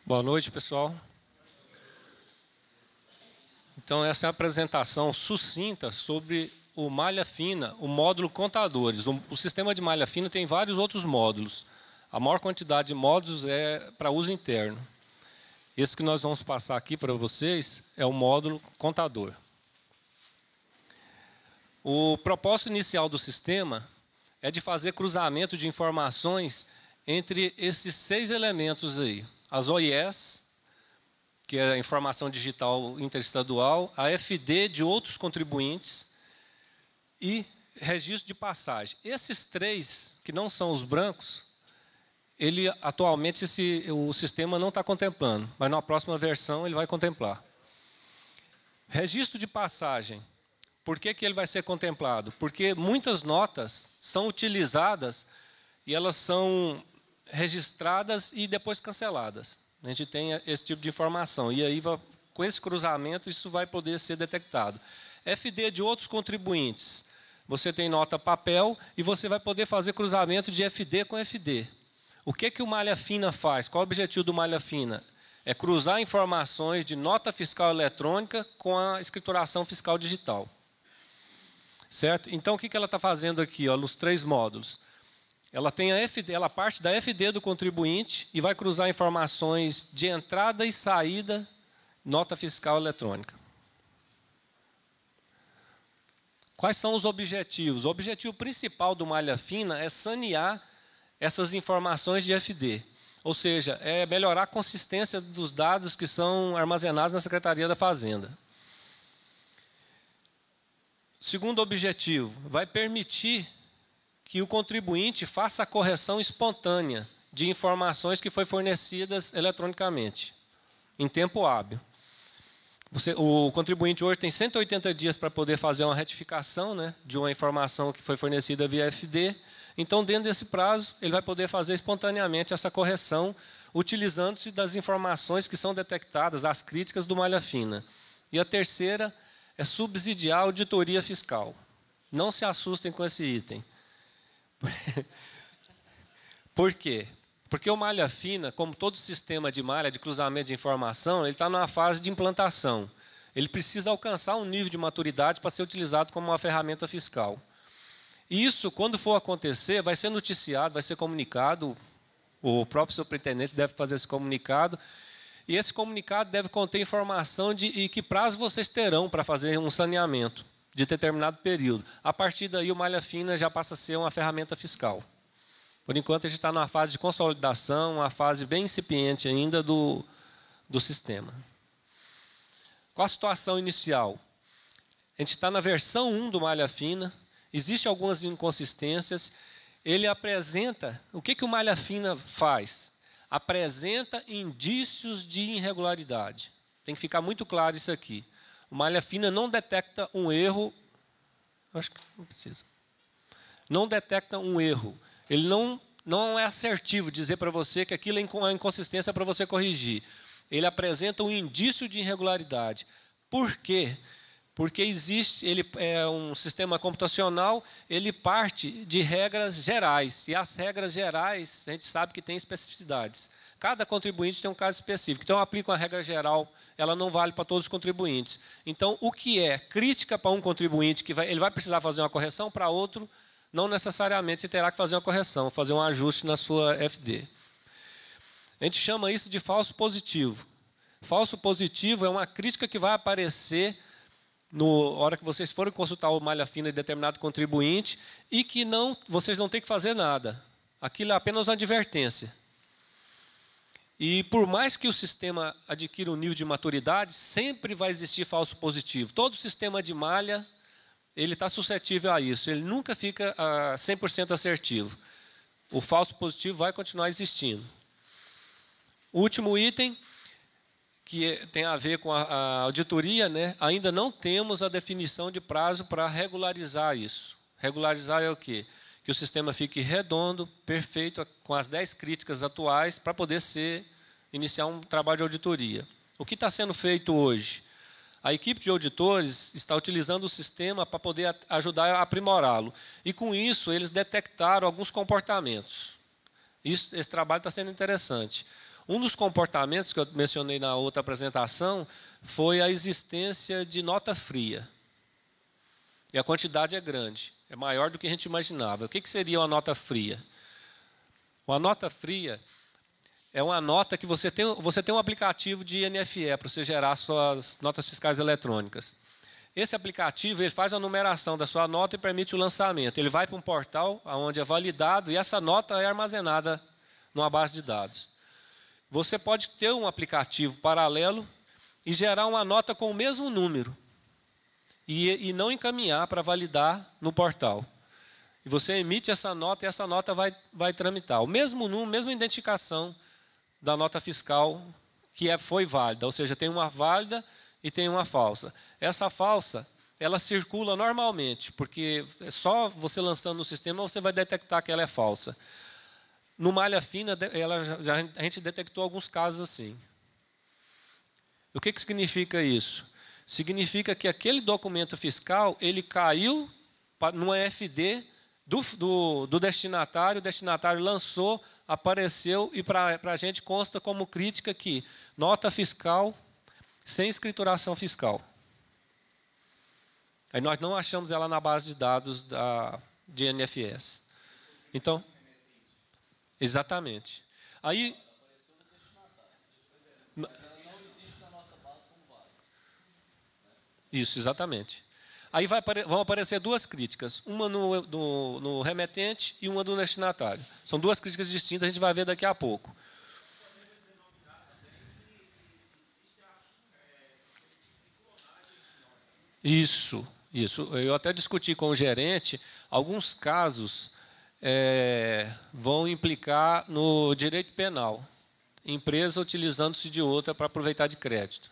Boa noite, pessoal. Então, essa é a apresentação sucinta sobre o malha fina, o módulo contadores. O sistema de malha fina tem vários outros módulos. A maior quantidade de módulos é para uso interno. Esse que nós vamos passar aqui para vocês é o módulo contador. O propósito inicial do sistema é de fazer cruzamento de informações entre esses 6 elementos aí. As OIS, que é a informação digital interestadual, a FD de outros contribuintes, e registro de passagem. Esses 3, que não são os brancos, atualmente o sistema não está contemplando, mas na próxima versão ele vai contemplar. Registro de passagem. Por que ele vai ser contemplado? Porque muitas notas são utilizadas e elas são registradas e depois canceladas. A gente tem esse tipo de informação. E aí, com esse cruzamento, isso vai poder ser detectado. FD de outros contribuintes. Você tem nota papel e você vai poder fazer cruzamento de FD com FD. O que o malha fina faz? Qual é o objetivo do malha fina? É cruzar informações de nota fiscal eletrônica com a escrituração fiscal digital. Certo? Então, o que ela está fazendo aqui, nos 3 módulos? Ela tem a FD, ela parte da FD do contribuinte e vai cruzar informações de entrada e saída, nota fiscal eletrônica. Quais são os objetivos? O objetivo principal do malha fina é sanear essas informações de FD. Ou seja, é melhorar a consistência dos dados que são armazenados na Secretaria da Fazenda. Segundo objetivo, vai permitir que o contribuinte faça a correção espontânea de informações que foram fornecidas eletronicamente, em tempo hábil. O contribuinte hoje tem 180 dias para poder fazer uma retificação, né, de uma informação que foi fornecida via FD. Então, dentro desse prazo, ele vai poder fazer espontaneamente essa correção, utilizando-se das informações que são detectadas, as críticas do malha fina. E a terceira é subsidiar a auditoria fiscal. Não se assustem com esse item. Por quê? Porque o malha fina, como todo sistema de malha, de cruzamento de informação, ele está numa fase de implantação. Ele precisa alcançar um nível de maturidade para ser utilizado como uma ferramenta fiscal. Isso, quando for acontecer, vai ser noticiado, vai ser comunicado, o próprio superintendente deve fazer esse comunicado, e esse comunicado deve conter informação de que prazo vocês terão para fazer um saneamento de determinado período. A partir daí, o malha fina já passa a ser uma ferramenta fiscal. Por enquanto, a gente está numa fase de consolidação, uma fase bem incipiente ainda do sistema. Qual a situação inicial? A gente está na versão 1 do malha fina, existem algumas inconsistências. Ele apresenta... O que o malha fina faz? Apresenta indícios de irregularidade. Tem que ficar muito claro isso aqui. O malha fina não detecta um erro... Acho que não precisa. Não detecta um erro. Ele não é assertivo dizer para você que aquilo é uma inconsistência para você corrigir. Ele apresenta um indício de irregularidade. Por quê? Porque ele é um sistema computacional, ele parte de regras gerais. E as regras gerais, a gente sabe que tem especificidades. Cada contribuinte tem um caso específico. Então, eu aplico uma regra geral, ela não vale para todos os contribuintes. Então, o que é crítica para um contribuinte, ele vai precisar fazer uma correção, para outro, não necessariamente você terá que fazer uma correção, fazer um ajuste na sua FD. A gente chama isso de falso positivo. Falso positivo é uma crítica que vai aparecer na hora que vocês forem consultar o malha fina de determinado contribuinte e que vocês não têm que fazer nada. Aquilo é apenas uma advertência. E por mais que o sistema adquira um nível de maturidade, sempre vai existir falso positivo. Todo sistema de malha ele está suscetível a isso. Ele nunca fica 100% assertivo. O falso positivo vai continuar existindo. O último item, que tem a ver com a auditoria, né? Ainda não temos a definição de prazo para regularizar isso. Regularizar é o quê? Que o sistema fique redondo, perfeito, com as 10 críticas atuais, para poder iniciar um trabalho de auditoria. O que está sendo feito hoje? A equipe de auditores está utilizando o sistema para poder ajudar a aprimorá-lo. E, com isso, eles detectaram alguns comportamentos. Esse trabalho está sendo interessante. Um dos comportamentos que eu mencionei na outra apresentação foi a existência de nota fria. E a quantidade é grande, é maior do que a gente imaginava. O que seria uma nota fria? Uma nota fria é uma nota que você tem um aplicativo de INFE para você gerar suas notas fiscais eletrônicas. Esse aplicativo ele faz a numeração da sua nota e permite o lançamento. Ele vai para um portal onde é validado e essa nota é armazenada numa base de dados. Você pode ter um aplicativo paralelo e gerar uma nota com o mesmo número e não encaminhar para validar no portal. E você emite essa nota e essa nota vai tramitar. O mesmo número, mesma identificação da nota fiscal que foi válida, ou seja, tem uma válida e tem uma falsa. Essa falsa, ela circula normalmente, porque só você lançando no sistema você vai detectar que ela é falsa. No malha fina, a gente detectou alguns casos assim. O que significa isso? Significa que aquele documento fiscal ele caiu numa FD do destinatário, o destinatário lançou, apareceu e para a gente consta como crítica que nota fiscal sem escrituração fiscal. Aí nós não achamos ela na base de dados de NFS. Então, exatamente. Aí isso, exatamente. Aí vão aparecer duas críticas, uma no remetente e uma do destinatário. São duas críticas distintas, a gente vai ver daqui a pouco. Isso. Eu até discuti com o gerente, alguns casos vão implicar no direito penal. Empresa utilizando-se de outra para aproveitar de crédito.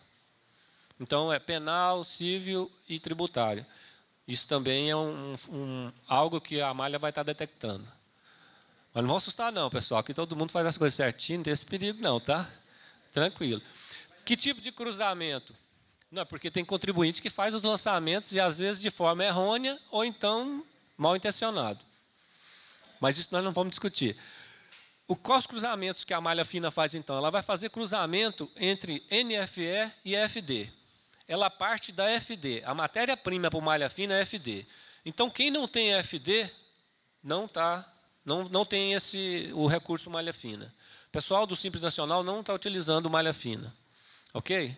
Então, é penal, civil e tributário. Isso também é algo que a malha vai estar detectando. Mas não vão assustar não, pessoal, que todo mundo faz as coisas certinho, não tem esse perigo não, tá? Tranquilo. Que tipo de cruzamento? Não, porque tem contribuinte que faz os lançamentos e às vezes de forma errônea ou então mal intencionado. Mas isso nós não vamos discutir. Quais cruzamentos que a malha fina faz então? Ela vai fazer cruzamento entre NFE e FD. Ela parte da FD. A matéria-prima para malha fina é FD. Então, quem não tem FD, não tem o recurso malha fina. O pessoal do Simples Nacional não está utilizando malha fina. Ok?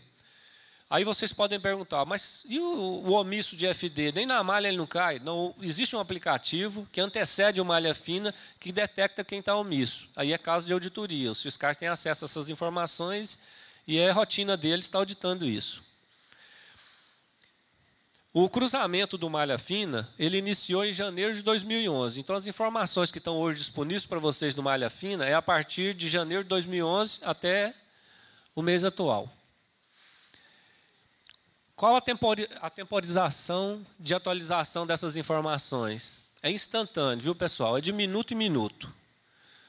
Aí vocês podem perguntar, mas e o omisso de FD? Nem na malha ele não cai. Não, existe um aplicativo que antecede o malha fina que detecta quem está omisso. Aí é caso de auditoria. Os fiscais têm acesso a essas informações e é a rotina deles estar auditando isso. O cruzamento do malha fina, ele iniciou em janeiro de 2011. Então, as informações que estão hoje disponíveis para vocês do malha fina é a partir de janeiro de 2011 até o mês atual. Qual a temporização de atualização dessas informações? É instantâneo, viu, pessoal? É de minuto em minuto.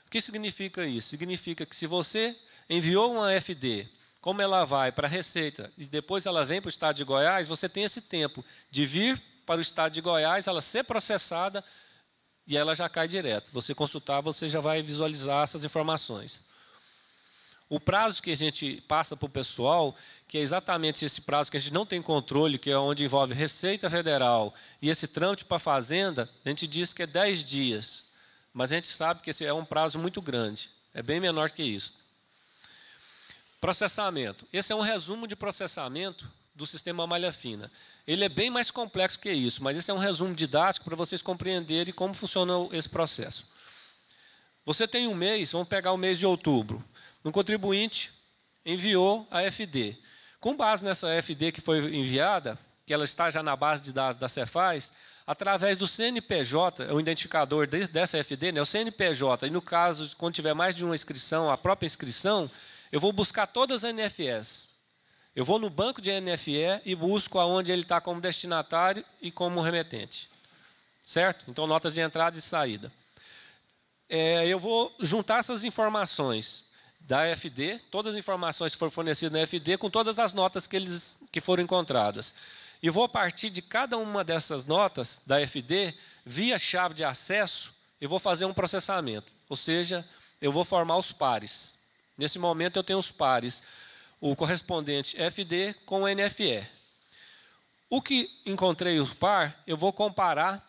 O que significa isso? Significa que se você enviou uma FD, como ela vai para a Receita e depois ela vem para o Estado de Goiás, você tem esse tempo de vir para o Estado de Goiás, ela ser processada e ela já cai direto. Você consultar, você já vai visualizar essas informações. O prazo que a gente passa para o pessoal, que é exatamente esse prazo que a gente não tem controle, que é onde envolve Receita Federal e esse trâmite para a Fazenda, a gente diz que é 10 dias. Mas a gente sabe que esse é um prazo muito grande. É bem menor que isso. Processamento. Esse é um resumo de processamento do sistema malha fina. Ele é bem mais complexo que isso, mas esse é um resumo didático para vocês compreenderem como funciona esse processo. Você tem um mês, vamos pegar o mês de outubro. Um contribuinte enviou a FD. Com base nessa FD que foi enviada, que ela está já na base de dados da Cefaz, através do CNPJ, é o identificador dessa FD, né, o CNPJ, e no caso, quando tiver mais de uma inscrição, a própria inscrição, eu vou buscar todas as NFEs. Eu vou no banco de NFE e busco aonde ele está como destinatário e como remetente. Certo? Então, notas de entrada e saída. Eu vou juntar essas informações da FD, todas as informações que foram fornecidas na FD, com todas as notas que foram encontradas. E vou, a partir de cada uma dessas notas da FD, via chave de acesso, eu vou fazer um processamento. Ou seja, eu vou formar os pares. Nesse momento, eu tenho os pares, o correspondente FD com o NFE. O que encontrei o par, eu vou comparar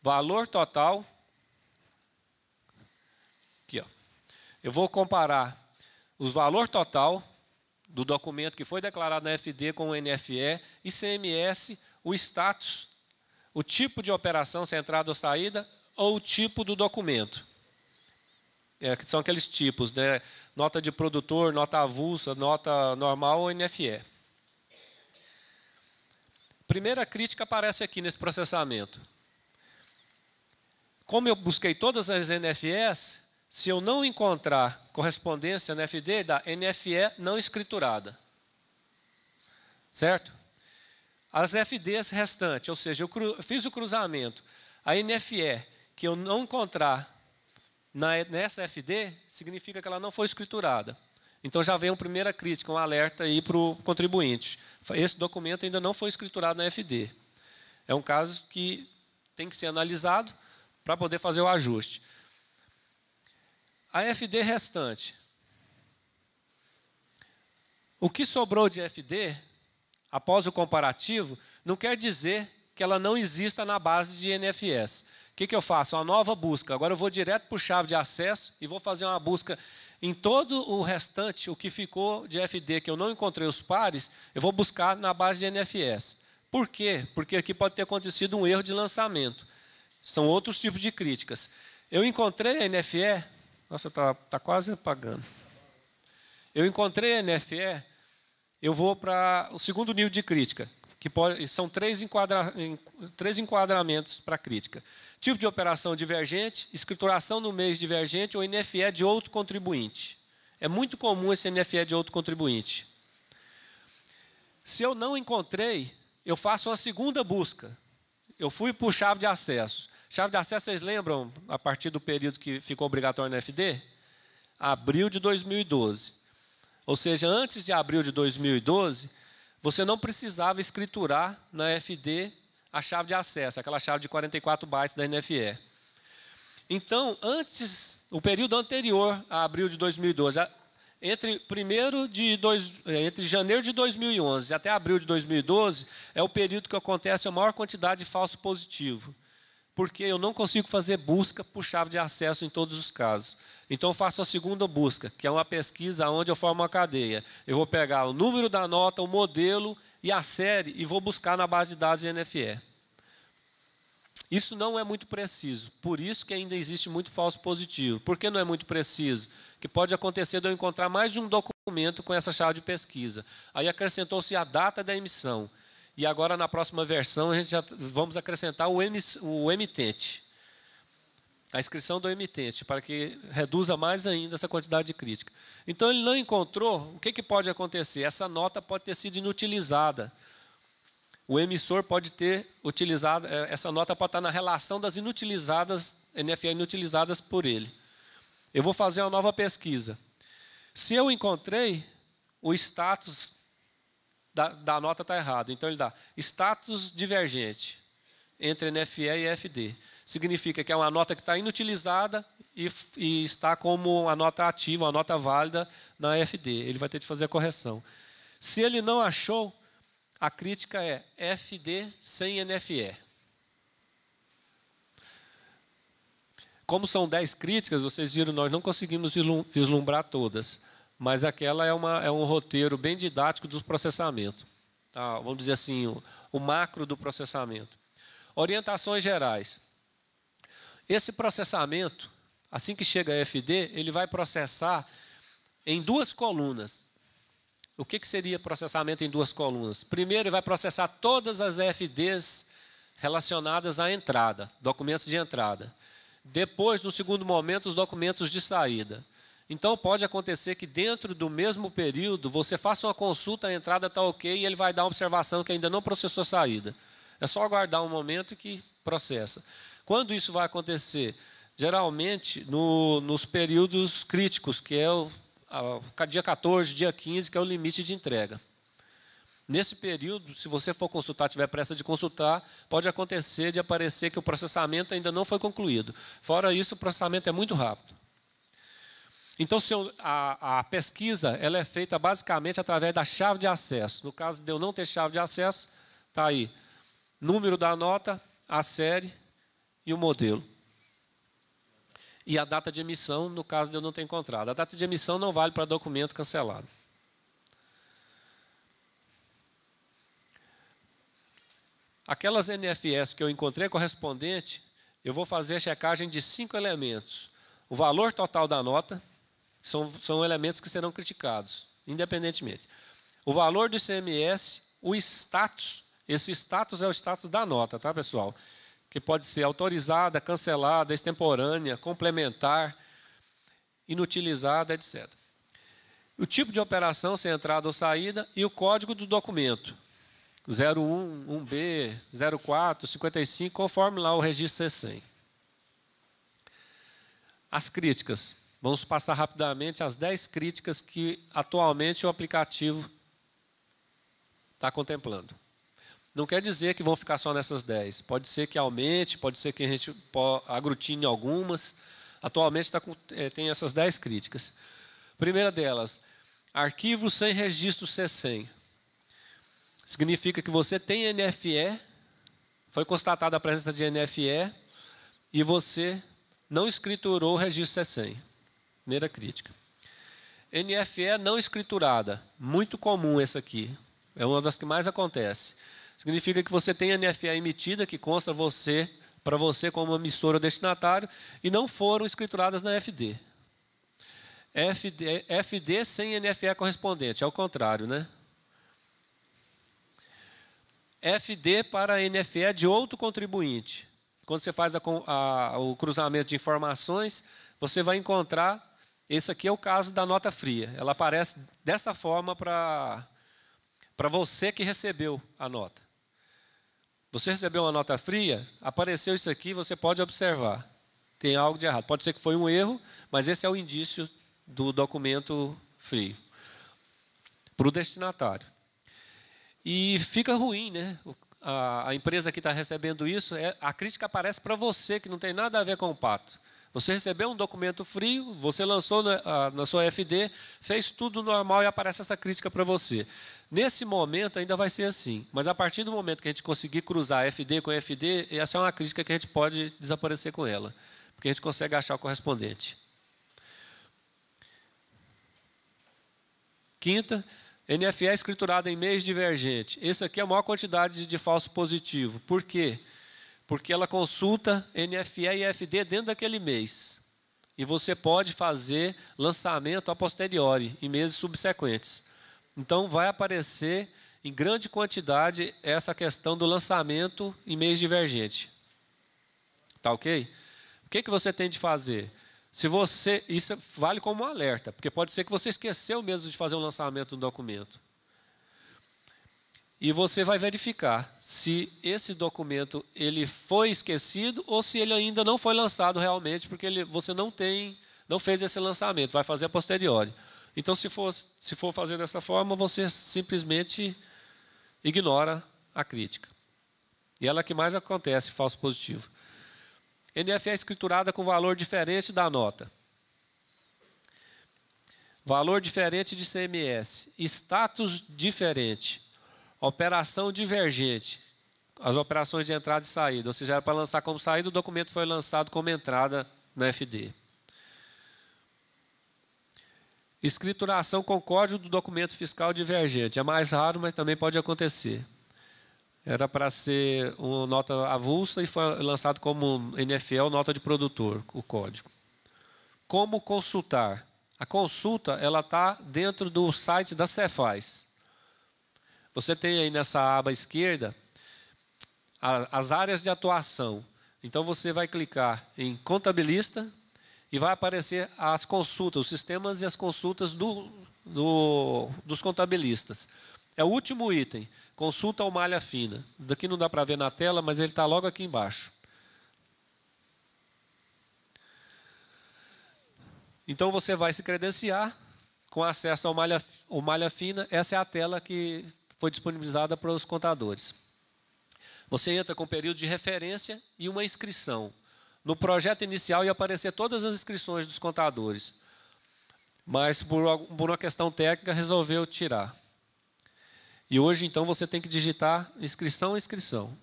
valor total. Aqui, ó. Eu vou comparar o valor total do documento que foi declarado na FD com o NFE, ICMS, o status, o tipo de operação, se é entrada ou saída, ou o tipo do documento. Que são aqueles tipos, né? Nota de produtor, nota avulsa, nota normal ou NFE. Primeira crítica aparece aqui nesse processamento. Como eu busquei todas as NFEs, se eu não encontrar correspondência na FD, dá NFE não escriturada. Certo? As FDs restantes, ou seja, eu fiz o cruzamento, a NFE que eu não encontrar nessa FD, significa que ela não foi escriturada. Então já vem uma primeira crítica, um alerta aí para o contribuinte. Esse documento ainda não foi escriturado na FD. É um caso que tem que ser analisado para poder fazer o ajuste. A FD restante. O que sobrou de FD, após o comparativo, não quer dizer que ela não exista na base de NFS. O que eu faço? Uma nova busca. Agora eu vou direto para o chave de acesso e vou fazer uma busca em todo o restante, o que ficou de FD, que eu não encontrei os pares, eu vou buscar na base de NFS. Por quê? Porque aqui pode ter acontecido um erro de lançamento. São outros tipos de críticas. Eu encontrei a NFE... Nossa, está quase apagando. Eu encontrei a NFE, eu vou para o segundo nível de crítica, que são três enquadramentos para crítica. Tipo de operação divergente, escrituração no mês divergente ou NFE de outro contribuinte. É muito comum esse NFE de outro contribuinte. Se eu não encontrei, eu faço uma segunda busca. Eu fui por chave de acesso. Chave de acesso, vocês lembram, a partir do período que ficou obrigatório no FD? Abril de 2012. Ou seja, antes de abril de 2012, você não precisava escriturar na FD a chave de acesso, aquela chave de 44 bytes da NFE. Então, o período anterior a abril de 2012, entre janeiro de 2011 até abril de 2012, é o período que acontece a maior quantidade de falso positivo, porque eu não consigo fazer busca por chave de acesso em todos os casos. Então, eu faço a segunda busca, que é uma pesquisa onde eu formo uma cadeia. Eu vou pegar o número da nota, o modelo e a série e vou buscar na base de dados de NFE. Isso não é muito preciso, por isso que ainda existe muito falso positivo. Por que não é muito preciso? Que pode acontecer de eu encontrar mais de um documento com essa chave de pesquisa. Aí acrescentou-se a data da emissão. E agora, na próxima versão, a gente já vamos acrescentar o emitente. A inscrição do emitente, para que reduza mais ainda essa quantidade de crítica. Então, ele não encontrou, o que pode acontecer? Essa nota pode ter sido inutilizada. O emissor pode ter utilizado, essa nota pode estar na relação das inutilizadas, NFE inutilizadas por ele. Eu vou fazer uma nova pesquisa. Se eu encontrei, o status da nota está errado. Então, ele dá status divergente entre NFE e FD. Significa que é uma nota que está inutilizada e está como uma nota ativa, uma nota válida na FD. Ele vai ter de fazer a correção. Se ele não achou, a crítica é FD sem NFE. Como são 10 críticas, vocês viram, nós não conseguimos vislumbrar todas, mas aquela é um roteiro bem didático do processamento. Tá? Vamos dizer assim, o macro do processamento. Orientações gerais. Esse processamento, assim que chega a FD, ele vai processar em 2 colunas. O que seria processamento em 2 colunas? Primeiro, ele vai processar todas as FDs relacionadas à entrada, documentos de entrada. Depois, no segundo momento, os documentos de saída. Então, pode acontecer que dentro do mesmo período, você faça uma consulta, a entrada está ok, e ele vai dar uma observação que ainda não processou a saída. É só aguardar um momento que processa. Quando isso vai acontecer? Geralmente, nos períodos críticos, que é o dia 14, dia 15, que é o limite de entrega. Nesse período, se você for consultar, tiver pressa de consultar, pode acontecer de aparecer que o processamento ainda não foi concluído. Fora isso, o processamento é muito rápido. Então, a pesquisa ela é feita basicamente através da chave de acesso. No caso de eu não ter chave de acesso, está aí número da nota, a série e o modelo. E a data de emissão, no caso de eu não ter encontrado. A data de emissão não vale para documento cancelado. Aquelas NFS que eu encontrei correspondente, eu vou fazer a checagem de 5 elementos. O valor total da nota, são elementos que serão criticados, independentemente. O valor do ICMS, o status, esse status é o status da nota, tá, pessoal? Que pode ser autorizada, cancelada, extemporânea, complementar, inutilizada, etc. O tipo de operação, se entrada ou saída, e o código do documento. 01, 1B, 04, 55, conforme lá o registro C100. As críticas. Vamos passar rapidamente as 10 críticas que atualmente o aplicativo está contemplando. Não quer dizer que vão ficar só nessas 10. Pode ser que aumente, pode ser que a gente aglutine algumas. Atualmente tem essas 10 críticas. Primeira delas, arquivo sem registro C100. Significa que você tem NFE, foi constatada a presença de NFE, e você não escriturou o registro C100. Primeira crítica. NFE não escriturada. Muito comum essa aqui. É uma das que mais acontece. Significa que você tem NFE emitida, que consta para você como emissor ou destinatário, e não foram escrituradas na FD. FD sem NFE correspondente, é o contrário, né? FD para NFE de outro contribuinte. Quando você faz o cruzamento de informações, você vai encontrar, esse aqui é o caso da nota fria. Ela aparece dessa forma para para você que recebeu a nota. Você recebeu uma nota fria, apareceu isso aqui, você pode observar. Tem algo de errado. Pode ser que foi um erro, mas esse é o indício do documento frio para o destinatário. E fica ruim, né? A empresa que está recebendo isso, a crítica aparece para você, que não tem nada a ver com o pacto. Você recebeu um documento frio, você lançou na sua FD, fez tudo normal e aparece essa crítica para você. Nesse momento ainda vai ser assim, mas a partir do momento que a gente conseguir cruzar FD com FD, essa é uma crítica que a gente pode desaparecer com ela, porque a gente consegue achar o correspondente. Quinta, NFE escriturada em mês divergente. Esse aqui é a maior quantidade de falso positivo. Por quê? Porque ela consulta NFE e FD dentro daquele mês. E você pode fazer lançamento a posteriori, em meses subsequentes. Então, vai aparecer em grande quantidade essa questão do lançamento em mês divergente. Tá ok? O que você tem de fazer? Isso vale como um alerta, porque pode ser que você esqueceu mesmo de fazer um lançamento do documento. E você vai verificar se esse documento ele foi esquecido ou se ele ainda não foi lançado realmente, porque você não fez esse lançamento, vai fazer a posteriori. Então, se for fazer dessa forma, você simplesmente ignora a crítica. E ela é que mais acontece, falso positivo. NFE é escriturada com valor diferente da nota. Valor diferente de CMS. Status diferente. Operação divergente. As operações de entrada e saída. Ou seja, era para lançar como saída, o documento foi lançado como entrada na FD. Escrituração com código do documento fiscal divergente. É mais raro, mas também pode acontecer. Era para ser uma nota avulsa e foi lançado como NFL, nota de produtor, o código. Como consultar? A consulta está dentro do site da Cefaz. Você tem aí nessa aba esquerda as áreas de atuação. Então, você vai clicar em contabilista e vai aparecer as consultas, os sistemas e as consultas dos contabilistas. É o último item, consulta ao malha fina. Daqui não dá para ver na tela, mas ele está logo aqui embaixo. Então, você vai se credenciar com acesso ao malha fina. Essa é a tela que foi disponibilizada para os contadores. Você entra com período de referência e uma inscrição. No projeto inicial ia aparecer todas as inscrições dos contadores, mas por uma questão técnica resolveu tirar. E hoje, então, você tem que digitar inscrição a inscrição.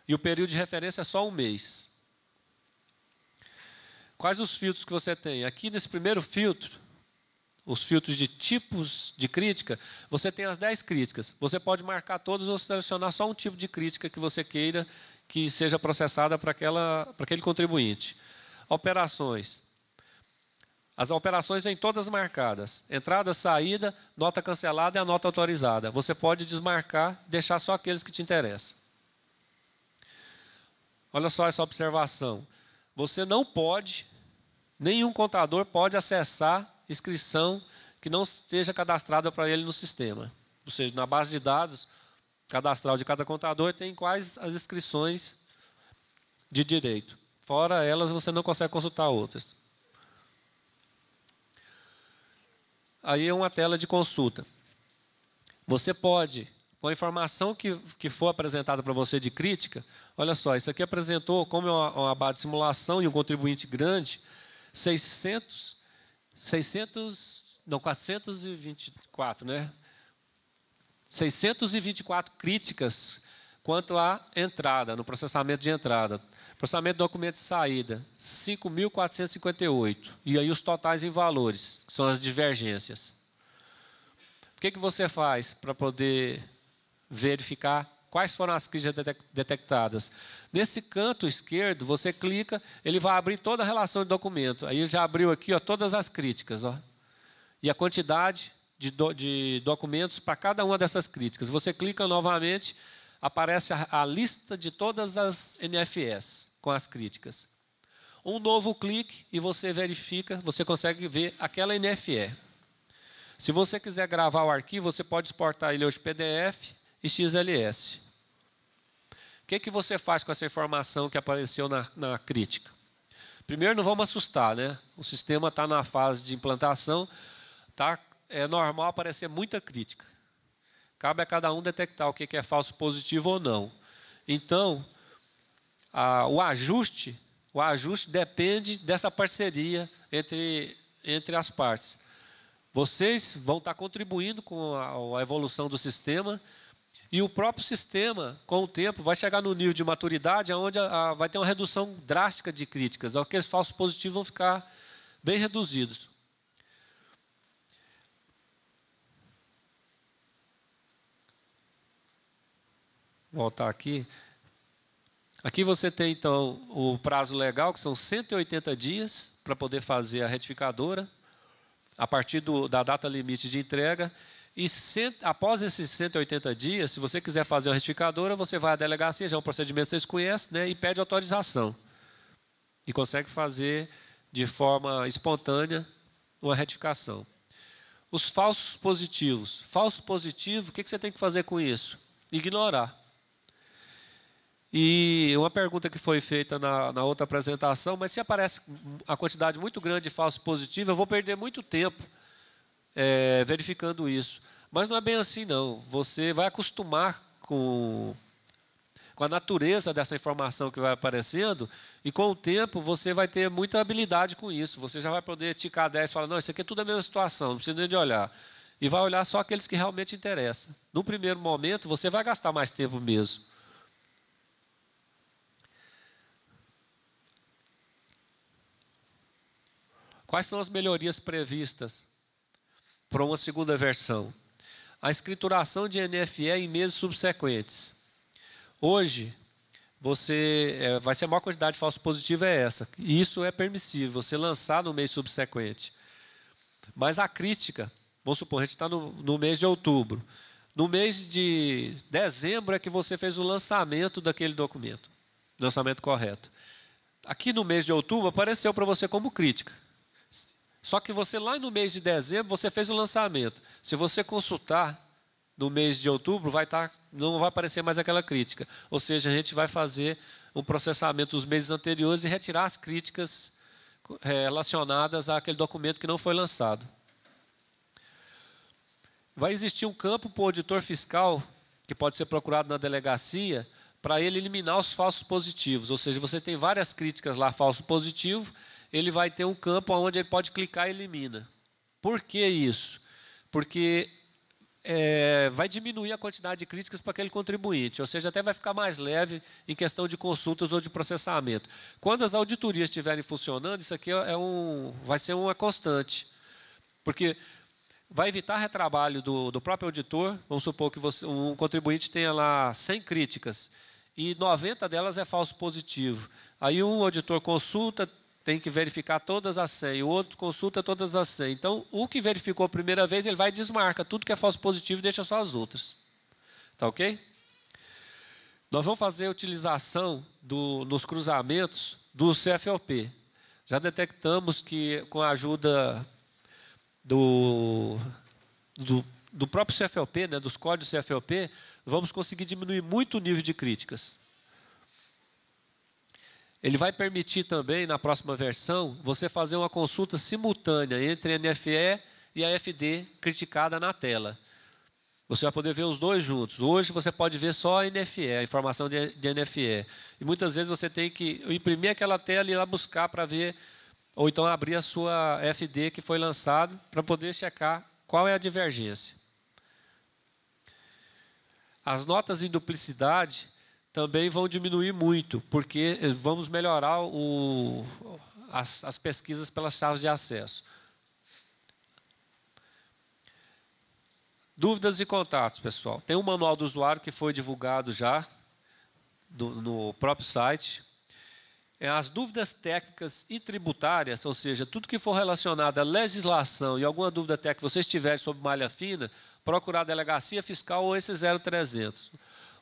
E o período de referência é só um mês. Quais os filtros que você tem? Aqui nesse primeiro filtro, os filtros de tipos de crítica, você tem as 10 críticas. Você pode marcar todos ou selecionar só um tipo de crítica que você queira que seja processada para aquele contribuinte. Operações. As operações vêm todas marcadas. Entrada, saída, nota cancelada e a nota autorizada. Você pode desmarcar e deixar só aqueles que te interessam. Olha só essa observação. Você não pode, nenhum contador pode acessar inscrição que não esteja cadastrada para ele no sistema. Ou seja, na base de dados cadastral de cada contador tem quais as inscrições de direito. Fora elas, você não consegue consultar outras. Aí é uma tela de consulta. Você pode, com a informação que for apresentada para você de crítica, olha só, isso aqui apresentou, como é uma base de simulação e um contribuinte grande, 424, né? 624 críticas quanto à entrada, no processamento de entrada. Processamento de documento de saída, 5.458. E aí os totais em valores, que são as divergências. O que você faz para poder verificar quais foram as críticas detectadas? Nesse canto esquerdo, você clica, ele vai abrir toda a relação de documento. Aí já abriu aqui todas as críticas. E a quantidade de documentos para cada uma dessas críticas. Você clica novamente, aparece a lista de todas as NFEs com as críticas. Um novo clique e você verifica, você consegue ver aquela NFE. Se você quiser gravar o arquivo, você pode exportar ele hoje PDF e XLS. O que você faz com essa informação que apareceu na crítica? Primeiro, não vamos assustar, né? O sistema está na fase de implantação, é normal aparecer muita crítica. Cabe a cada um detectar o que é falso positivo ou não. Então, o ajuste depende dessa parceria entre as partes. Vocês vão estar contribuindo com a evolução do sistema e o próprio sistema, com o tempo, vai chegar no nível de maturidade onde vai ter uma redução drástica de críticas. Aqueles falsos positivos vão ficar bem reduzidos. Vou voltar aqui. Aqui você tem, então, o prazo legal, que são 180 dias para poder fazer a retificadora, a partir da data limite de entrega. E após esses 180 dias, se você quiser fazer uma retificadora, você vai à delegacia, já é um procedimento que vocês conhecem, né, e pede autorização. E consegue fazer de forma espontânea uma retificação. Os falsos positivos. Falso positivo, o que você tem que fazer com isso? Ignorar. E uma pergunta que foi feita na outra apresentação, mas se aparece a quantidade muito grande de falso positivo, eu vou perder muito tempo verificando isso. Mas não é bem assim, não. Você vai acostumar com a natureza dessa informação que vai aparecendo e, com o tempo, você vai ter muita habilidade com isso. Você já vai poder ticar 10 e falar, não, isso aqui é tudo a mesma situação, não precisa nem de olhar. E vai olhar só aqueles que realmente interessam. No primeiro momento, você vai gastar mais tempo mesmo. Quais são as melhorias previstas para uma segunda versão? A escrituração de NFE em meses subsequentes. Hoje, vai ser a maior quantidade de falso positivo é essa. E isso é permissível, você lançar no mês subsequente. Mas a crítica, vamos supor, a gente está no mês de outubro. No mês de dezembro é que você fez o lançamento daquele documento. Lançamento correto. Aqui no mês de outubro apareceu para você como crítica. Só que você lá no mês de dezembro, você fez o lançamento. Se você consultar no mês de outubro, não vai aparecer mais aquela crítica. Ou seja, a gente vai fazer um processamento dos meses anteriores e retirar as críticas relacionadas àquele documento que não foi lançado. Vai existir um campo para o auditor fiscal, que pode ser procurado na delegacia, para ele eliminar os falsos positivos. Ou seja, você tem várias críticas lá, falso positivo, ele vai ter um campo onde ele pode clicar e elimina. Por que isso? Porque vai diminuir a quantidade de críticas para aquele contribuinte, ou seja, até vai ficar mais leve em questão de consultas ou de processamento. Quando as auditorias estiverem funcionando, isso aqui vai ser uma constante, porque vai evitar retrabalho do próprio auditor. Vamos supor que um contribuinte tenha lá 100 críticas e 90 delas é falso positivo. Aí um auditor consulta, tem que verificar todas as 100, o outro consulta todas as 100. Então, o que verificou a primeira vez, ele vai e desmarca tudo que é falso positivo e deixa só as outras. Tá ok? Nós vamos fazer a utilização nos cruzamentos do CFOP. Já detectamos que, com a ajuda do próprio CFOP, né, dos códigos CFOP, vamos conseguir diminuir muito o nível de críticas. Ele vai permitir também, na próxima versão, você fazer uma consulta simultânea entre a NFE e a FD criticada na tela. Você vai poder ver os dois juntos. Hoje você pode ver só a NFE, a informação de NFE. E muitas vezes você tem que imprimir aquela tela e ir lá buscar para ver, ou então abrir a sua FD que foi lançado para poder checar qual é a divergência. As notas em duplicidade também vão diminuir muito, porque vamos melhorar as pesquisas pelas chaves de acesso. Dúvidas e contatos, pessoal. Tem um manual do usuário que foi divulgado já no próprio site. As dúvidas técnicas e tributárias, ou seja, tudo que for relacionado à legislação e alguma dúvida técnica que vocês tiverem sobre malha fina, procurar a delegacia fiscal ou esse 0300.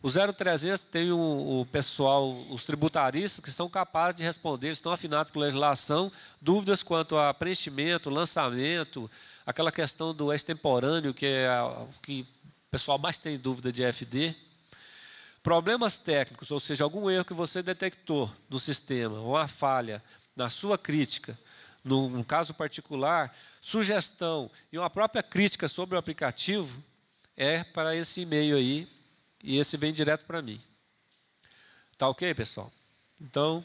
O 0300 tem o pessoal, os tributaristas, que são capazes de responder, estão afinados com a legislação, dúvidas quanto a preenchimento, lançamento, aquela questão do extemporâneo, que é o que o pessoal mais tem dúvida de FD. Problemas técnicos, ou seja, algum erro que você detectou no sistema, ou uma falha na sua crítica, num caso particular, sugestão e uma própria crítica sobre o aplicativo, é para esse e-mail aí, e esse vem direto para mim. Tá ok, pessoal? Então...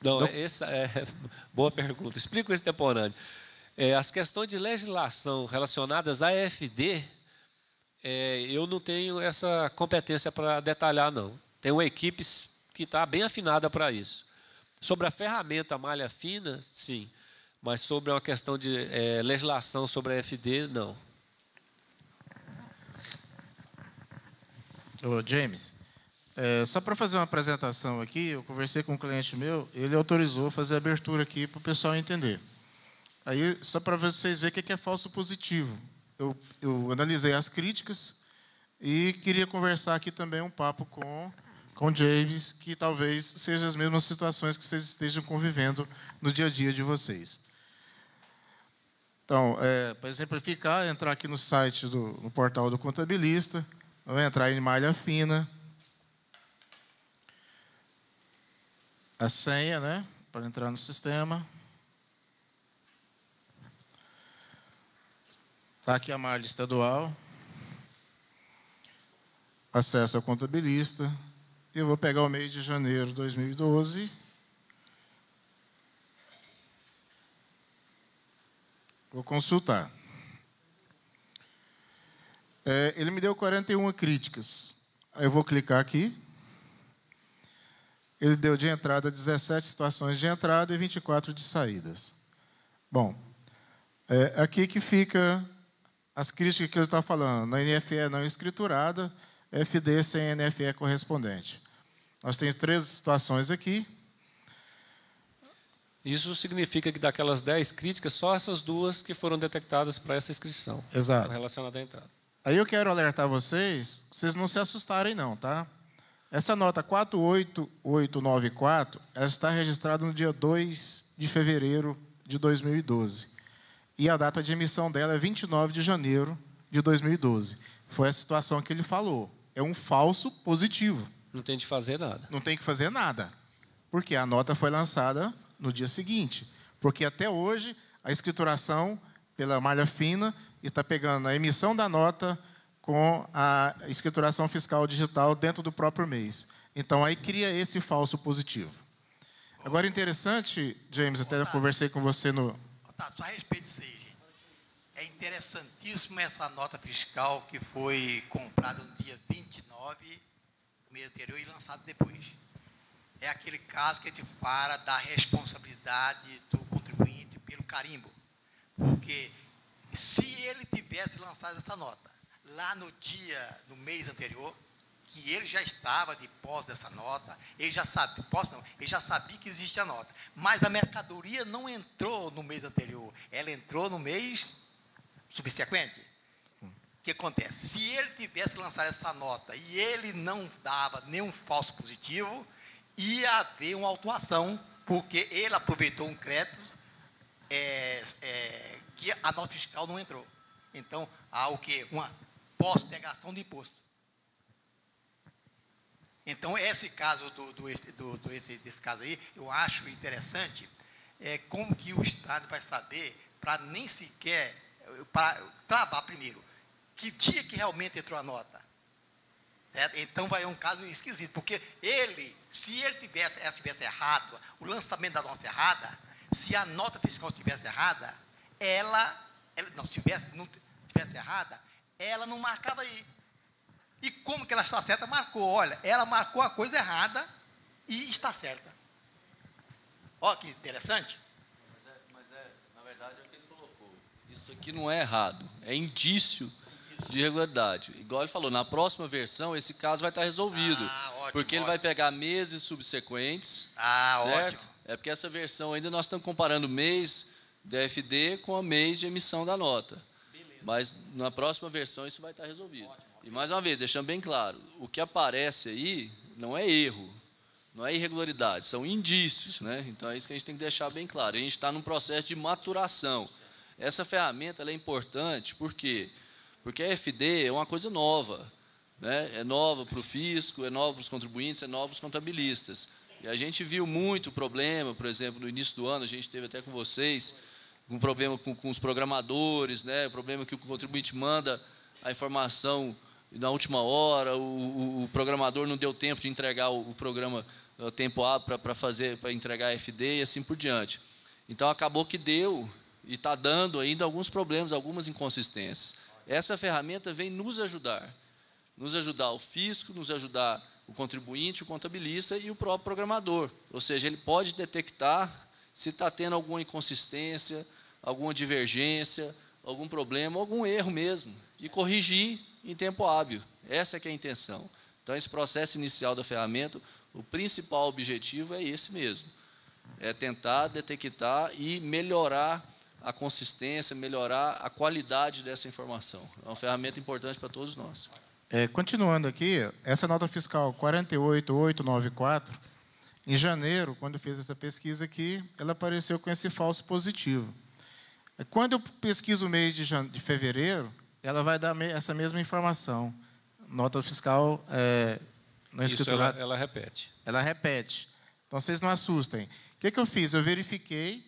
Não, essa é boa pergunta. Explica o extemporâneo. As questões de legislação relacionadas à FD, eu não tenho essa competência para detalhar, não. Tem uma equipe que está bem afinada para isso. Sobre a ferramenta malha fina, sim. Mas sobre uma questão de legislação sobre a FD, não. Ô, James, só para fazer uma apresentação aqui, eu conversei com um cliente meu, ele autorizou fazer a abertura aqui para o pessoal entender. Aí, só para vocês verem o que é falso positivo. Eu analisei as críticas e queria conversar aqui também um papo com o James, que talvez sejam as mesmas situações que vocês estejam convivendo no dia a dia de vocês. Então, para exemplificar, entrar aqui no site, no portal do contabilista, vou entrar em malha fina, a senha, né, para entrar no sistema. Está aqui a malha estadual. Acesso ao contabilista. Eu vou pegar o mês de janeiro de 2012. Vou consultar. Ele me deu 41 críticas. Aí eu vou clicar aqui. Ele deu de entrada 17 situações de entrada e 24 de saídas. Bom, aqui que fica as críticas que ele está falando. Na NFE não escriturada, FD sem NFE correspondente. Nós temos 13 situações aqui. Isso significa que daquelas 10 críticas, só essas 2 que foram detectadas para essa inscrição. Exato. Relacionada à entrada. Aí eu quero alertar vocês não se assustarem não, tá? Essa nota 48894, ela está registrada no dia 2 de fevereiro de 2012. E a data de emissão dela é 29 de janeiro de 2012. Foi a situação que ele falou. É um falso positivo. Não tem de fazer nada. Não tem que fazer nada. Porque a nota foi lançada no dia seguinte. Porque até hoje, a escrituração pela malha fina está pegando a emissão da nota com a escrituração fiscal digital dentro do próprio mês. Então, aí cria esse falso positivo. Agora, interessante, James, até eu conversei com você no... Só a respeito disso aí, gente. É interessantíssima essa nota fiscal que foi comprada no dia 29 do mês anterior e lançada depois. É aquele caso que a gente fala da responsabilidade do contribuinte pelo carimbo. Porque se ele tivesse lançado essa nota lá no mês anterior, que ele já estava de posse dessa nota, ele já sabia, ele já sabia que existia a nota, mas a mercadoria não entrou no mês anterior, ela entrou no mês subsequente. O que acontece? Se ele tivesse lançado essa nota e ele não dava nenhum falso positivo, ia haver uma autuação, porque ele aproveitou um crédito que a nota fiscal não entrou. Então, há o quê? Uma postergação de imposto. Então, esse caso desse caso aí, eu acho interessante como que o Estado vai saber, para nem sequer, para travar primeiro, que dia que realmente entrou a nota. Certo? Então, vai ser um caso esquisito, porque se ele tivesse errado, o lançamento da nota errada, se a nota fiscal estivesse errada, não tivesse errada, ela não marcava aí. E como que ela está certa? Marcou. Olha, ela marcou a coisa errada e está certa. Olha que interessante. Na verdade, é o que ele colocou. Isso aqui não é errado, é indício de irregularidade. Igual ele falou, na próxima versão, esse caso vai estar resolvido. Ótimo, porque ele vai pegar meses subsequentes. Certo? Ótimo. É porque essa versão ainda nós estamos comparando mês da FD com a mês de emissão da nota. Mas na próxima versão isso vai estar resolvido. E mais uma vez, deixando bem claro, o que aparece aí não é erro, não é irregularidade, são indícios, né? Então é isso que a gente tem que deixar bem claro. A gente está num processo de maturação. Essa ferramenta ela é importante, por quê? Porque a FD é uma coisa nova, né? É nova para o fisco, é nova para os contribuintes, é nova para os contabilistas. E a gente viu muito problema, por exemplo, no início do ano, a gente teve até com vocês, um problema com os programadores, né? O problema que o contribuinte manda a informação na última hora, o programador não deu tempo de entregar o programa no tempo hábil para entregar a FD e assim por diante. Então, acabou que deu e está dando ainda alguns problemas, algumas inconsistências. Essa ferramenta vem nos ajudar o fisco, nos ajudar o contribuinte, o contabilista e o próprio programador. Ou seja, ele pode detectar se está tendo alguma inconsistência, alguma divergência, algum problema, algum erro mesmo, e corrigir em tempo hábil. Essa é que é a intenção. Então, esse processo inicial da ferramenta, o principal objetivo é esse mesmo, é tentar detectar e melhorar a consistência, melhorar a qualidade dessa informação. É uma ferramenta importante para todos nós. Continuando aqui, essa nota fiscal 48894, em janeiro, quando eu fiz essa pesquisa aqui, ela apareceu com esse falso positivo. Quando eu pesquiso o mês de fevereiro, ela vai dar essa mesma informação. Nota fiscal não escriturada. Ela repete. Ela repete. Então, vocês não assustem. O que eu fiz? Eu verifiquei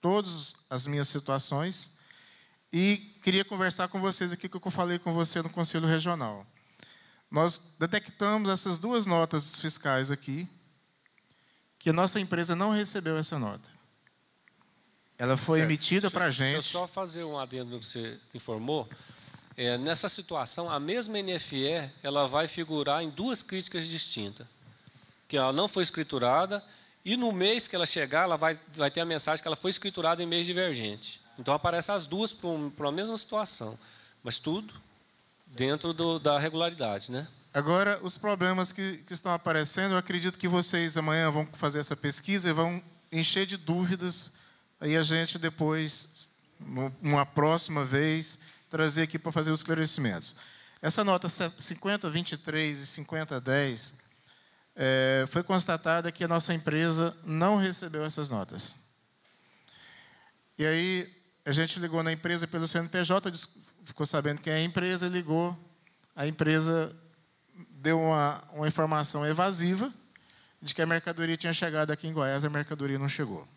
todas as minhas situações e queria conversar com vocês aqui, que eu falei com você no Conselho Regional. Nós detectamos essas duas notas fiscais aqui, que a nossa empresa não recebeu essa nota. Ela foi emitida para a gente. Deixa eu só fazer um adendo no que você informou. Nessa situação, a mesma NFE ela vai figurar em duas críticas distintas. Que ela não foi escriturada e no mês que ela chegar, ela vai ter a mensagem que ela foi escriturada em mês divergente. Então, aparecem as duas para a mesma situação. Mas tudo dentro da regularidade, né? Agora, os problemas que estão aparecendo, eu acredito que vocês amanhã vão fazer essa pesquisa e vão encher de dúvidas. Aí a gente depois, numa próxima vez, trazer aqui para fazer os esclarecimentos. Essa nota 5023 e 5010 foi constatada que a nossa empresa não recebeu essas notas. E aí a gente ligou na empresa pelo CNPJ, ficou sabendo que é a empresa, ligou, a empresa deu uma informação evasiva de que a mercadoria tinha chegado aqui em Goiás, a mercadoria não chegou.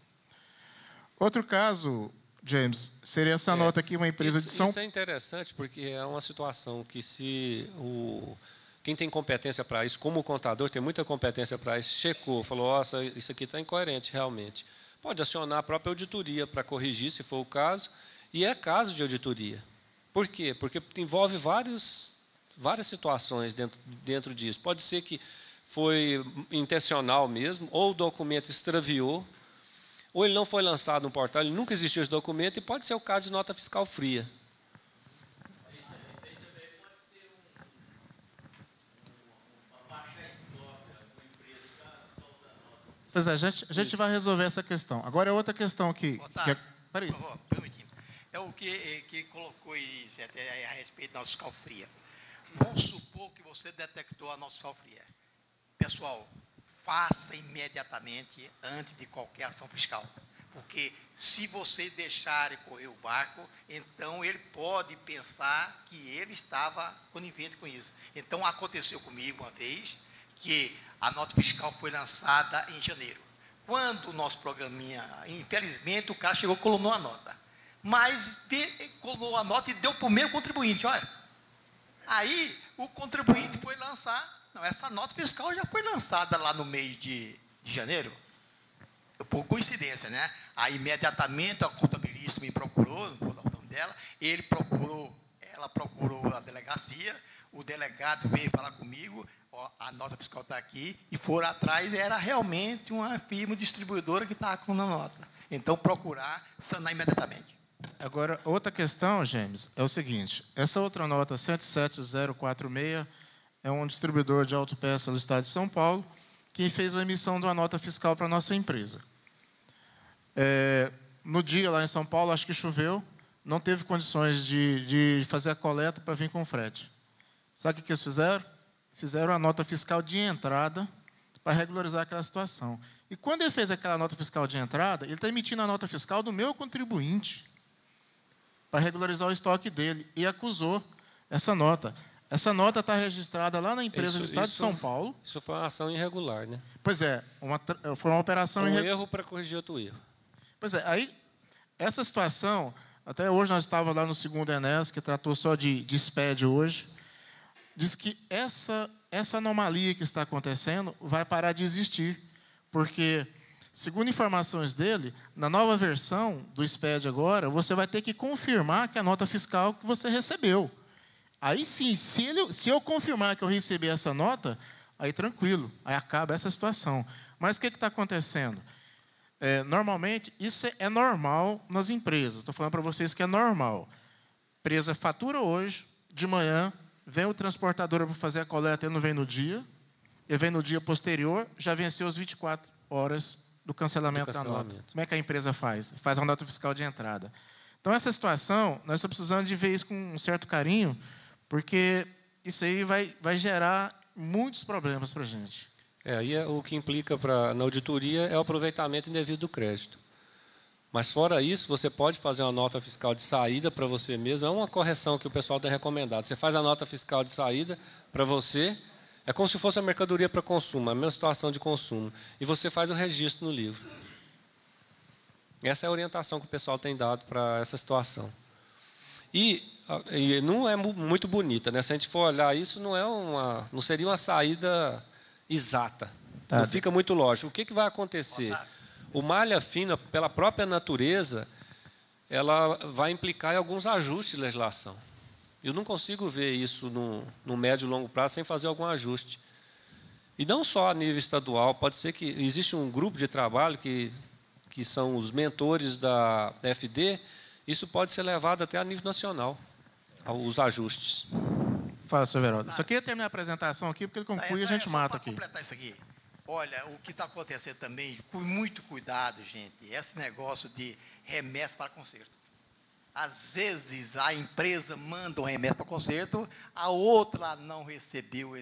Outro caso, James, seria essa nota aqui, uma empresa de São Paulo. Isso é interessante, porque é uma situação que quem tem competência para isso, como o contador tem muita competência para isso, checou, falou, nossa, isso aqui está incoerente realmente. Pode acionar a própria auditoria para corrigir, se for o caso, e é caso de auditoria. Por quê? Porque envolve várias situações dentro disso. Pode ser que foi intencional mesmo, ou o documento extraviou, ou ele não foi lançado no portal, ele nunca existiu esse documento, e pode ser o caso de nota fiscal fria. Pois é, a gente vai resolver essa questão. Agora é outra questão aqui. Peraí. Por favor, permitindo. É o que colocou isso até a respeito da nossa fiscal fria. Vamos supor que você detectou a nossa fiscal fria. Pessoal, faça imediatamente antes de qualquer ação fiscal. Porque se você deixar correr o barco, então ele pode pensar que ele estava conivente com isso. Então, aconteceu comigo uma vez que a nota fiscal foi lançada em janeiro. Quando o nosso programinha, infelizmente, o cara chegou e colonou a nota. Mas colou a nota e deu para o meu contribuinte, olha. Aí, o contribuinte foi lançar. Não, essa nota fiscal já foi lançada lá no mês de janeiro. Por coincidência, né? Aí, imediatamente, a contabilista me procurou, não vou dar o nome dela, ela procurou a delegacia, o delegado veio falar comigo, ó, a nota fiscal está aqui, e foram atrás, era realmente uma firma distribuidora que estava com a nota. Então, procurar sanar imediatamente. Agora, outra questão, James, é o seguinte, essa outra nota, 170046, é um distribuidor de autopeça no estado de São Paulo, que fez a emissão de uma nota fiscal para a nossa empresa. No dia, lá em São Paulo, acho que choveu, não teve condições de fazer a coleta para vir com frete. Sabe o que eles fizeram? Fizeram a nota fiscal de entrada para regularizar aquela situação. E quando ele fez aquela nota fiscal de entrada, ele está emitindo a nota fiscal do meu contribuinte para regularizar o estoque dele e acusou essa nota. Essa nota está registrada lá na empresa do Estado de São Paulo. Isso foi uma ação irregular, né? Pois é, foi uma operação irregular. Um erro para corrigir outro erro. Pois é, aí, essa situação, até hoje nós estávamos lá no segundo ENES, que tratou só de SPED hoje, diz que essa anomalia que está acontecendo vai parar de existir, porque, segundo informações dele, na nova versão do SPED agora, você vai ter que confirmar que a nota fiscal que você recebeu. Aí sim, se eu confirmar que eu recebi essa nota, aí tranquilo, aí acaba essa situação. Mas o que está acontecendo? Normalmente, isso é normal nas empresas. Estou falando para vocês que é normal. A empresa fatura hoje, de manhã, vem o transportador para fazer a coleta, ele não vem no dia, ele vem no dia posterior, já venceu as 24 horas do cancelamento da nota. Como é que a empresa faz? Faz a nota fiscal de entrada. Então, essa situação, nós estamos precisando de ver isso com um certo carinho, porque isso aí vai gerar muitos problemas para a gente. Aí o que implica na auditoria é o aproveitamento indevido do crédito. Mas, fora isso, você pode fazer uma nota fiscal de saída para você mesmo. É uma correção que o pessoal tem recomendado. Você faz a nota fiscal de saída para você, é como se fosse a mercadoria para consumo, a mesma situação de consumo. E você faz o registro no livro. Essa é a orientação que o pessoal tem dado para essa situação. E não é muito bonita, né? Se a gente for olhar isso, não seria uma saída exata. Tá. Não fica muito lógico. O que vai acontecer? O malha fina, pela própria natureza, ela vai implicar em alguns ajustes de legislação. Eu não consigo ver isso no médio e longo prazo sem fazer algum ajuste. E não só a nível estadual, pode ser que existe um grupo de trabalho que são os mentores da FD, isso pode ser levado até a nível nacional, os ajustes. Fala, senhor Everaldo. Só queria terminar a apresentação aqui, porque ele conclui e a gente mata aqui. Para completar isso aqui. Olha, o que está acontecendo também, com muito cuidado, gente, esse negócio de remessa para conserto. Às vezes, a empresa manda um remessa para conserto, a outra não recebeu,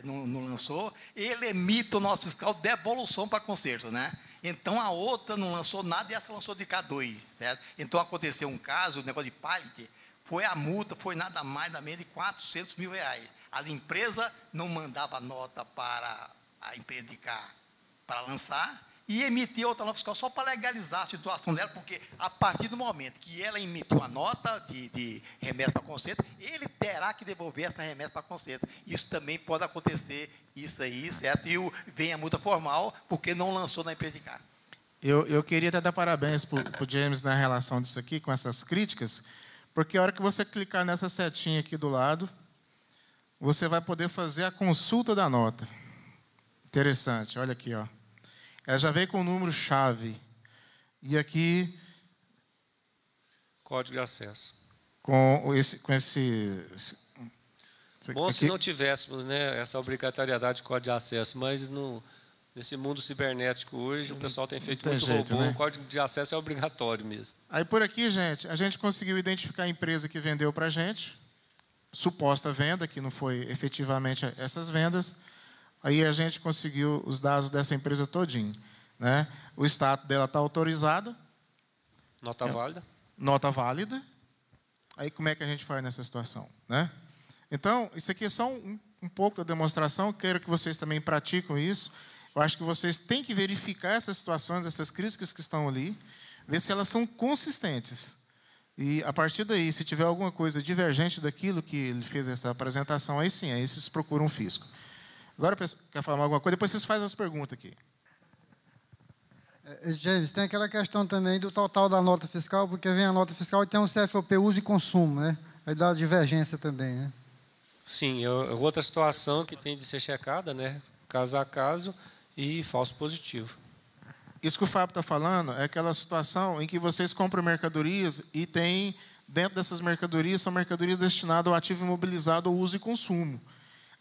não lançou, ele emite o nosso fiscal de devolução para conserto, né? Então, a outra não lançou nada e essa lançou de K2, certo? Então, aconteceu um caso, o negócio de pallet, a multa foi nada mais, nada menos de R$400 mil. A empresa não mandava nota para a empresa de cá para lançar e emitia outra nota fiscal só para legalizar a situação dela, porque a partir do momento que ela emitiu a nota de remessa para conserto, ele terá que devolver essa remessa para conserto. Isso também pode acontecer, isso aí, certo? E vem a multa formal, porque não lançou na empresa de cá. Eu queria até dar parabéns para o James na relação disso aqui, com essas críticas, porque a hora que você clicar nessa setinha aqui do lado, você vai poder fazer a consulta da nota. Interessante, olha aqui, ó. Ela já veio com o número-chave. E aqui... Código de acesso. Com esse Bom se não tivéssemos, né, essa obrigatoriedade de código de acesso, mas nesse mundo cibernético hoje, o pessoal tem feito muito robô, né? O código de acesso é obrigatório mesmo. Aí, por aqui, gente, a gente conseguiu identificar a empresa que vendeu para a gente, suposta venda, que não foi efetivamente essas vendas. Aí a gente conseguiu os dados dessa empresa todinho, né? O status dela está autorizado. Nota válida. Nota válida. Aí como é que a gente faz nessa situação, né? Então, isso aqui é só um pouco da demonstração. Quero que vocês também pratiquem isso. Eu acho que vocês têm que verificar essas situações, essas críticas que estão ali, ver se elas são consistentes. E, a partir daí, se tiver alguma coisa divergente daquilo que ele fez essa apresentação, aí sim, aí vocês procuram um fisco. Agora, quer falar alguma coisa? Depois vocês fazem as perguntas aqui. James, tem aquela questão também do total da nota fiscal, porque vem a nota fiscal e tem um CFOP uso e consumo, né? Aí dá divergência também, né? Sim, outra situação que tem de ser checada, né? Caso a caso e falso positivo. Isso que o Fábio está falando é aquela situação em que vocês compram mercadorias e tem, dentro dessas mercadorias, são mercadorias destinadas ao ativo imobilizado ao uso e consumo.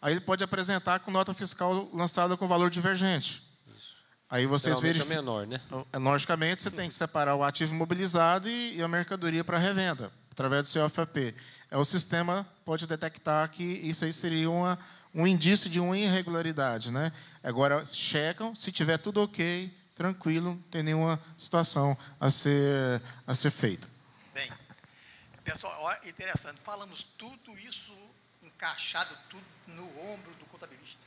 Aí ele pode apresentar com nota fiscal lançada com valor divergente. Isso. Aí vocês verificam. É menor, né? Logicamente, você tem que separar o ativo imobilizado e a mercadoria para revenda, através do CFAP. O sistema pode detectar que isso aí seria um indício de uma irregularidade, né? Agora, checam, se tiver tudo ok, tranquilo, não tem nenhuma situação a ser feita. Bem, pessoal, ó, interessante, falamos tudo isso encaixado tudo no ombro do contabilista.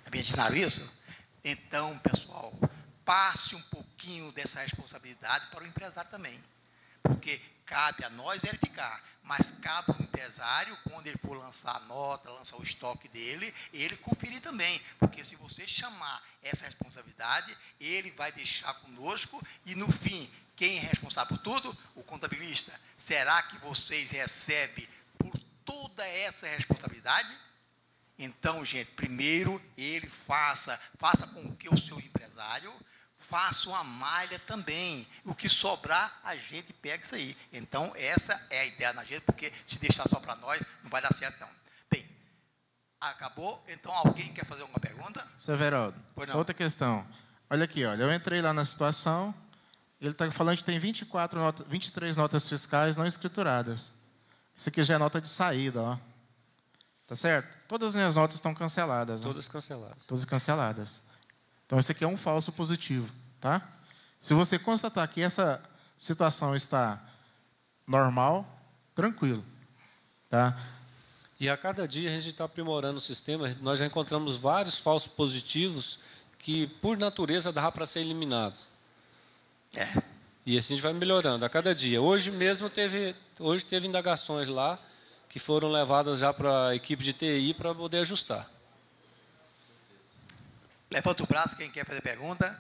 É bem ensinado isso? Então, pessoal, passe um pouquinho dessa responsabilidade para o empresário também. Porque cabe a nós verificar, mas cabe ao empresário, quando ele for lançar a nota, lançar o estoque dele, ele conferir também. Porque se você chamar essa responsabilidade, ele vai deixar conosco e, no fim, quem é responsável por tudo? O contabilista. Será que vocês recebem por toda essa responsabilidade? Então, gente, primeiro ele faça com que o seu empresário faça uma malha também. O que sobrar, a gente pega isso aí. Então, essa é a ideia da gente, porque se deixar só para nós, não vai dar certo, não. Bem, acabou. Então, alguém quer fazer alguma pergunta? Seu Everaldo, só outra questão. Olha aqui, olha, eu entrei lá na situação, ele está falando que tem 23 notas fiscais não escrituradas. Isso aqui já é nota de saída, ó. Tá certo? Todas as minhas notas estão canceladas. Todas canceladas. Todas canceladas. Então, esse aqui é um falso positivo, tá? Se você constatar que essa situação está normal, tranquilo, tá? E a cada dia a gente está aprimorando o sistema. Nós já encontramos vários falsos positivos que, por natureza, dá para ser eliminados. E assim a gente vai melhorando a cada dia. Hoje mesmo teve indagações lá que foram levadas já para a equipe de TI para poder ajustar. Levanta o braço, quem quer fazer pergunta.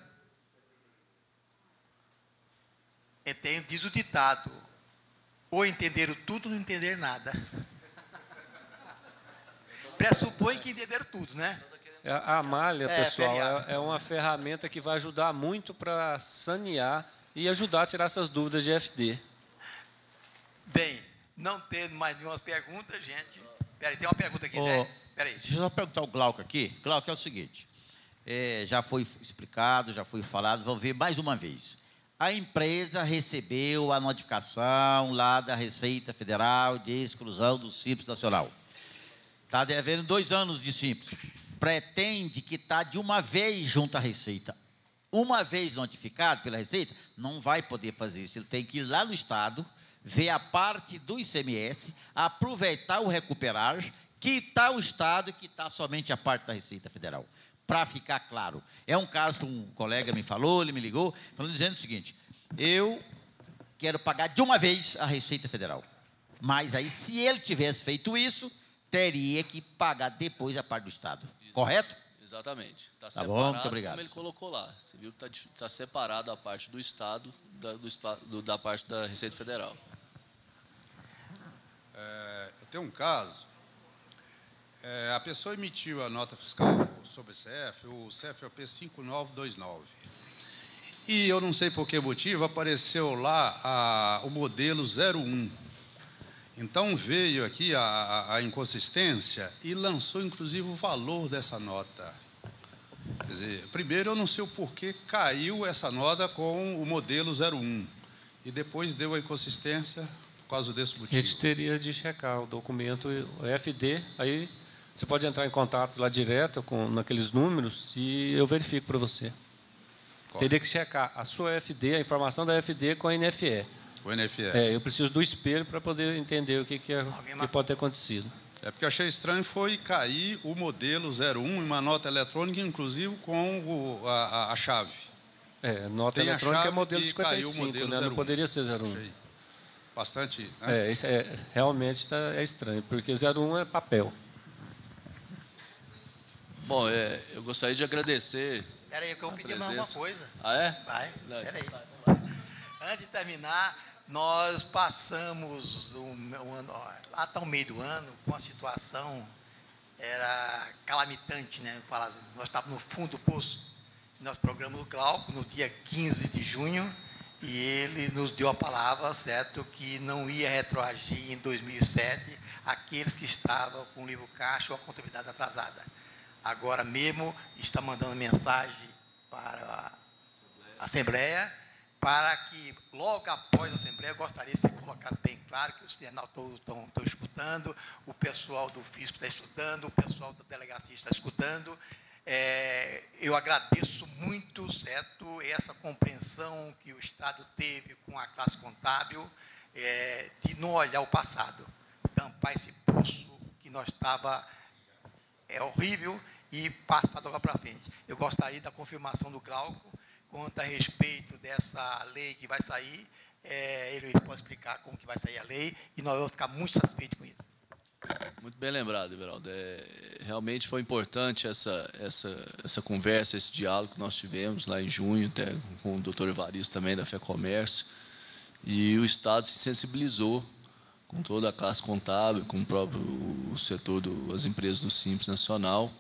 Diz o ditado, ou entenderam tudo ou não entenderam nada. Pressupõe que entenderam tudo, né? A malha, pessoal, é uma ferramenta que vai ajudar muito para sanear e ajudar a tirar essas dúvidas de FD. Bem, não tendo mais nenhuma pergunta, gente. Peraí, tem uma pergunta aqui, né? Peraí. Deixa eu só perguntar ao Glauco aqui. Glauco, é o seguinte. Já foi explicado, já foi falado, vamos ver mais uma vez. A empresa recebeu a notificação lá da Receita Federal de exclusão do Simples Nacional. Está devendo 2 anos de Simples. Pretende que está de uma vez junto à Receita. Uma vez notificado pela Receita, não vai poder fazer isso. Ele tem que ir lá no Estado, ver a parte do ICMS, aproveitar o recuperar, quitar o Estado e quitar somente a parte da Receita Federal. Para ficar claro. É um caso que um colega me falou, ele me ligou, dizendo o seguinte, eu quero pagar de uma vez a Receita Federal. Mas aí, se ele tivesse feito isso, teria que pagar depois a parte do Estado. Isso. Correto? Exatamente. Tá bom, muito obrigado. Como ele colocou lá. Você viu que está separado a parte do Estado da parte da Receita Federal. Eu tenho um caso. A pessoa emitiu a nota fiscal sobre o CFOP 5929. E eu não sei por que motivo, apareceu lá o modelo 01. Então, veio aqui a inconsistência e lançou, inclusive, o valor dessa nota. Quer dizer, primeiro, eu não sei o porquê caiu essa nota com o modelo 01. E depois deu a inconsistência por causa desse motivo. A gente teria de checar o documento, o FD, aí você pode entrar em contato lá direto naqueles números e eu verifico para você. Corre. Teria que checar a sua FD, a informação da FD com a NFE. O NFE. Eu preciso do espelho para poder entender o que pode ter acontecido. Porque eu achei estranho foi cair o modelo 01 em uma nota eletrônica, inclusive com a chave. Nota tem eletrônica é modelo 55, modelo né? Não poderia ser 01. Achei bastante. Né? Isso realmente é estranho, porque 01 é papel. Bom, eu gostaria de agradecer. Espera aí, que eu pedi mais uma coisa. Ah, é? Vai, espera aí. Antes de terminar, nós passamos o ano, lá até o meio do ano, com a situação, era calamitante, né? Nós estávamos no fundo do poço. Nós programamos o Glauco no dia 15 de junho e ele nos deu a palavra, certo, que não ia retroagir em 2007 aqueles que estavam com o livro caixa ou a contabilidade atrasada. Agora mesmo está mandando mensagem para a Assembleia, para que, logo após a Assembleia, eu gostaria que você colocasse bem claro que os internautas estão escutando, o pessoal do fisco está estudando, o pessoal da delegacia está escutando. Eu agradeço muito, certo, essa compreensão que o Estado teve com a classe contábil, de não olhar o passado, tampar esse poço que nós estava horrível e passar agora para frente. Eu gostaria da confirmação do Glauco quanto a respeito dessa lei que vai sair. Ele pode explicar como que vai sair a lei e nós vamos ficar muito satisfeitos com isso. Muito bem lembrado, Everaldo. Realmente foi importante essa conversa, esse diálogo que nós tivemos lá em junho, até com o doutor Evaristo também, da FEComércio, e o Estado se sensibilizou com toda a classe contábil, com o próprio setor das empresas do Simples Nacional,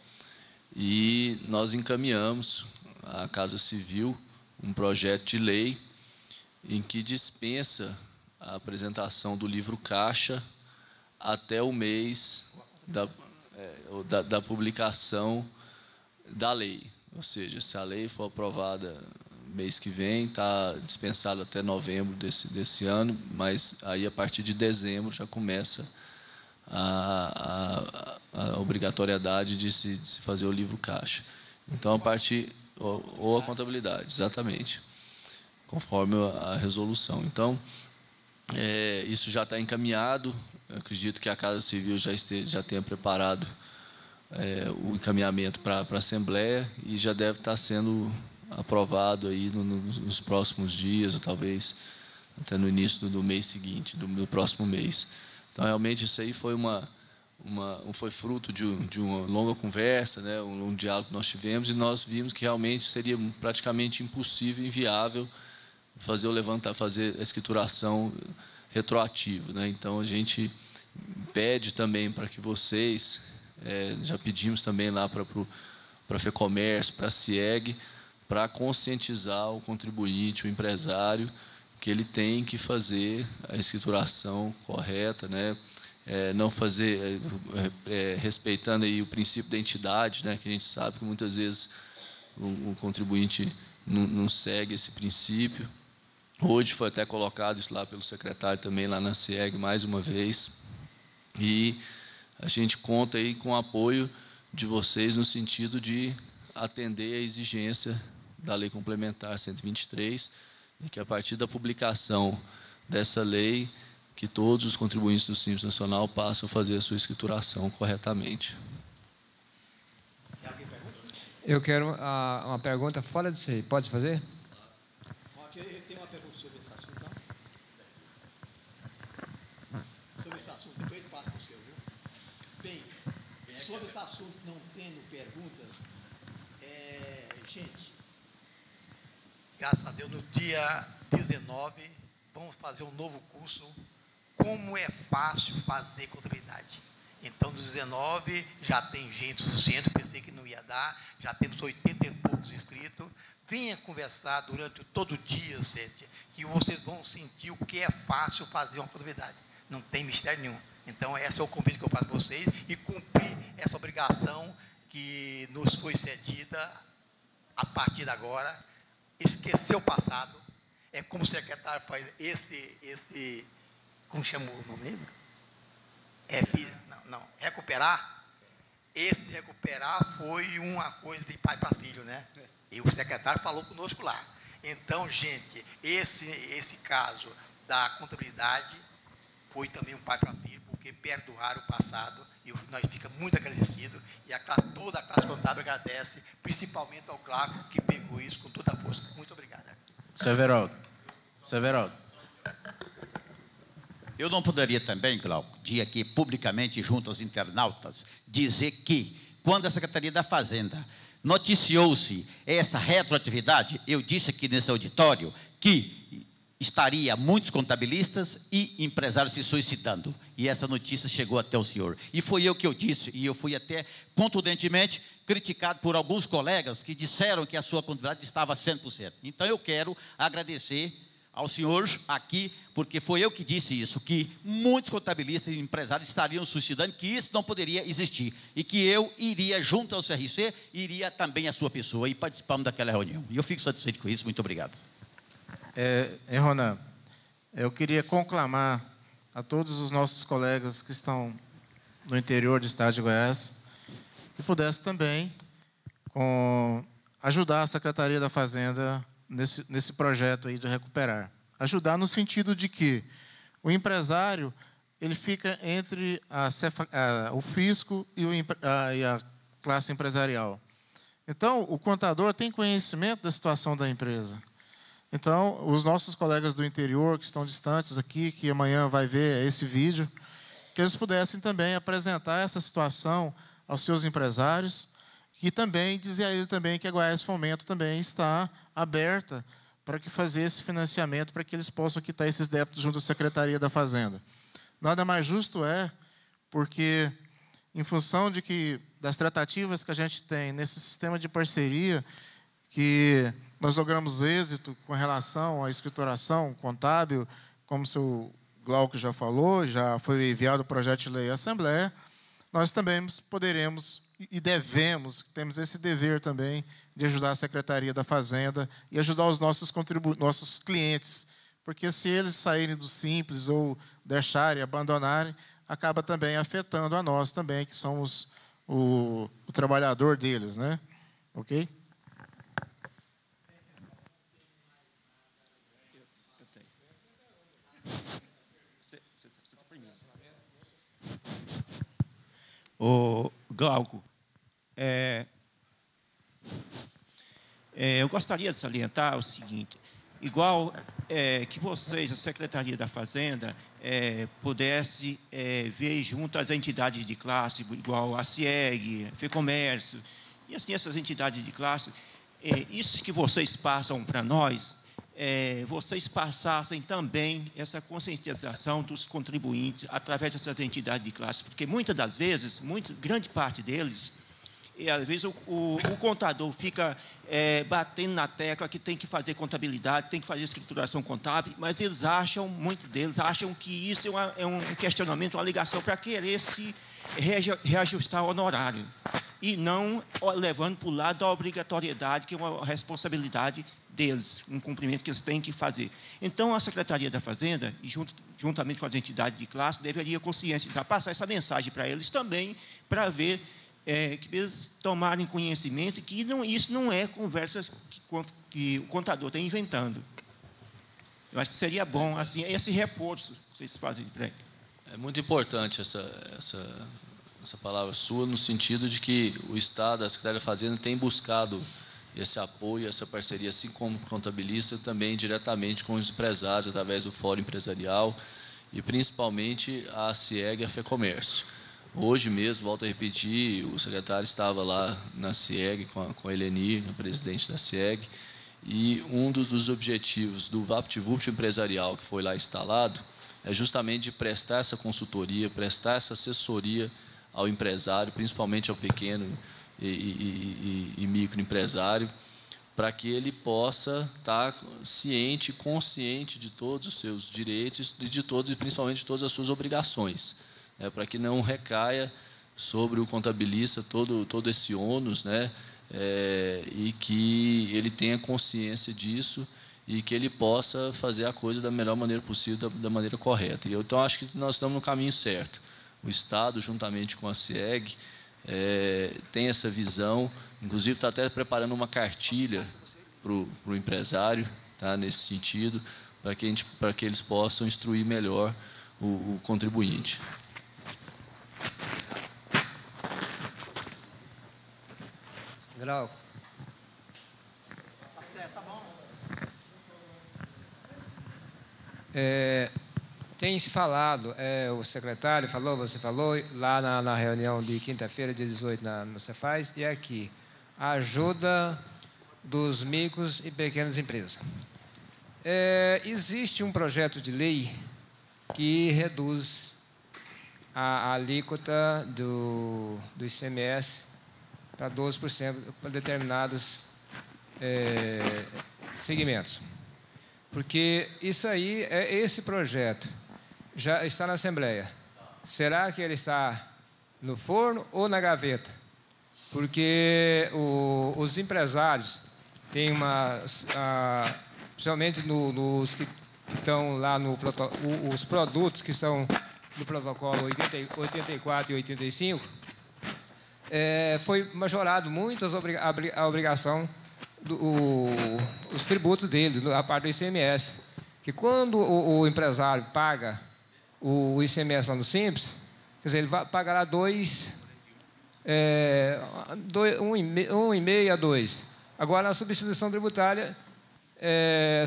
e nós encaminhamos à Casa Civil um projeto de lei em que dispensa a apresentação do livro caixa até o mês da publicação da lei. Ou seja, se a lei for aprovada mês que vem, está dispensado até novembro desse ano, mas aí a partir de dezembro já começa a obrigatoriedade de se fazer o livro caixa. Então, a partir... Ou a contabilidade, exatamente, conforme a resolução. Então, isso já está encaminhado. Eu acredito que a Casa Civil já tenha preparado o encaminhamento para a Assembleia e já deve estar sendo aprovado aí nos próximos dias, ou talvez até no início do mês seguinte, do próximo mês. Então, realmente, isso aí foi foi fruto de uma longa conversa, né, um diálogo que nós tivemos, e nós vimos que realmente seria praticamente impossível, inviável, fazer a escrituração retroativa, né? Então, a gente pede também para que vocês, já pedimos também lá para a FEComércio, para a CIEG, para conscientizar o contribuinte, o empresário, que ele tem que fazer a escrituração correta, né? Não fazer, respeitando aí o princípio da entidade, né, que a gente sabe que muitas vezes o contribuinte não segue esse princípio. Hoje foi até colocado isso lá pelo secretário também, lá na CIEG, mais uma vez. E a gente conta aí com o apoio de vocês no sentido de atender a exigência da Lei Complementar 123, e que a partir da publicação dessa lei, que todos os contribuintes do Simples Nacional passam a fazer a sua escrituração corretamente. Eu quero uma pergunta fora disso aí. Pode fazer? Ok, tem uma pergunta sobre esse assunto, então? Sobre esse assunto, depois eu passo para o seu, viu? Bem, sobre esse assunto, não tendo perguntas, gente, graças a Deus, no dia 19, vamos fazer um novo curso, Como é Fácil Fazer Contabilidade. Então, no 19, já tem gente suficiente, pensei que não ia dar, já temos 80 e poucos inscritos. Venha conversar durante todo o dia, que vocês vão sentir o que é fácil fazer uma contabilidade. Não tem mistério nenhum. Então, esse é o convite que eu faço para vocês, e cumprir essa obrigação que nos foi cedida a partir de agora. Esquecer o passado. É como o secretário faz esse como chama o nome dele? Recuperar. Esse recuperar foi uma coisa de pai para filho, né? E o secretário falou conosco lá. Então, gente, esse caso da contabilidade foi também um pai para filho, porque perdoaram o passado, e nós ficamos muito agradecidos, e toda a classe contábil agradece, principalmente ao Glauco, que pegou isso com toda a força. Muito obrigado. Seu Everaldo. Eu não poderia também, Glauco, de aqui publicamente junto aos internautas, dizer que, quando a Secretaria da Fazenda noticiou-se essa retroatividade, eu disse aqui nesse auditório que estaria muitos contabilistas e empresários se suicidando. E essa notícia chegou até o senhor. E foi eu que eu disse, e eu fui até contundentemente criticado por alguns colegas que disseram que a sua contabilidade estava 100%. Então, eu quero agradecer ao senhor aqui, porque foi eu que disse isso, que muitos contabilistas e empresários estariam suicidando, que isso não poderia existir, e que eu iria junto ao CRC, iria também a sua pessoa, e participamos daquela reunião. E eu fico satisfeito com isso. Muito obrigado. Ronan, eu queria conclamar a todos os nossos colegas que estão no interior do estado de Goiás, que pudessem também ajudar a Secretaria da Fazenda nesse projeto aí de recuperar. Ajudar no sentido de que o empresário ele fica entre o fisco e a classe empresarial. Então, o contador tem conhecimento da situação da empresa. Então, os nossos colegas do interior, que estão distantes aqui, que amanhã vai ver esse vídeo, que eles pudessem também apresentar essa situação aos seus empresários, e também dizer a ele também que a Goiás Fomento também está aberta para que fazer esse financiamento, para que eles possam quitar esses débitos junto à Secretaria da Fazenda. Nada mais justo porque, em função das tratativas que a gente tem nesse sistema de parceria, que nós logramos êxito com relação à escrituração contábil, como o senhor Glauco já falou, já foi enviado o projeto de lei à Assembleia, nós também poderemos e temos esse dever também de ajudar a Secretaria da Fazenda e ajudar os nossos clientes, porque se eles saírem do simples ou deixarem, abandonarem, acaba também afetando a nós também, que somos o trabalhador deles, né? Ok? Ô, Glauco, eu gostaria de salientar o seguinte, igual que vocês, a Secretaria da Fazenda, pudesse ver junto às entidades de classe, igual a CIEG, FEComércio, e assim essas entidades de classe, isso que vocês passam para nós, vocês passassem também essa conscientização dos contribuintes através dessas entidades de classe, porque muitas das vezes, grande parte deles, e às vezes o contador fica batendo na tecla que tem que fazer contabilidade, tem que fazer escrituração contábil, mas muitos deles acham que isso é um questionamento, uma ligação para querer se reajustar o honorário, e não levando para o lado da obrigatoriedade, que é uma responsabilidade deles, um cumprimento que eles têm que fazer. Então, a Secretaria da Fazenda, juntamente com as entidades de classe, deveria conscientizar, passar essa mensagem para eles também, para ver que eles tomarem conhecimento que isso não é conversa que o contador está inventando. Eu acho que seria bom, assim, esse reforço que vocês fazem para ele. É muito importante essa palavra sua, no sentido de que o Estado, a Secretaria da Fazenda, tem buscado esse apoio, essa parceria, assim como contabilista, também diretamente com os empresários, através do Fórum Empresarial, e principalmente a CIEG e a FEComércio. Hoje mesmo, volto a repetir, o secretário estava lá na CIEG com a Eleni, a presidente da CIEG, e um dos objetivos do VaptVupt empresarial que foi lá instalado é justamente de prestar essa consultoria, prestar essa assessoria ao empresário, principalmente ao pequeno e microempresário, para que ele possa estar ciente, consciente de todos os seus direitos e principalmente de todas as suas obrigações, para que não recaia sobre o contabilista todo esse ônus, e que ele tenha consciência disso e que ele possa fazer a coisa da melhor maneira possível, da maneira correta. Então, acho que nós estamos no caminho certo. O Estado, juntamente com a CIEG, tem essa visão, inclusive está até preparando uma cartilha para o empresário, nesse sentido, para que eles possam instruir melhor o contribuinte. Glauco. Tá certo, tá bom. Tem se falado, o secretário falou, você falou, lá na reunião de quinta-feira, dia 18, no Cefaz, e aqui, a ajuda dos micros e pequenas empresas. Existe um projeto de lei que reduz a alíquota do ICMS para 12% para determinados segmentos. Porque isso aí, esse projeto já está na Assembleia. Será que ele está no forno ou na gaveta? Porque os empresários têm principalmente nos que estão lá os produtos que estão no protocolo 84 e 85, foi majorado muito a obrigação, os tributos deles, a parte do ICMS. Que quando o empresário paga o ICMS lá no Simples, quer dizer, ele pagará 1,5 a 2. Agora, a substituição tributária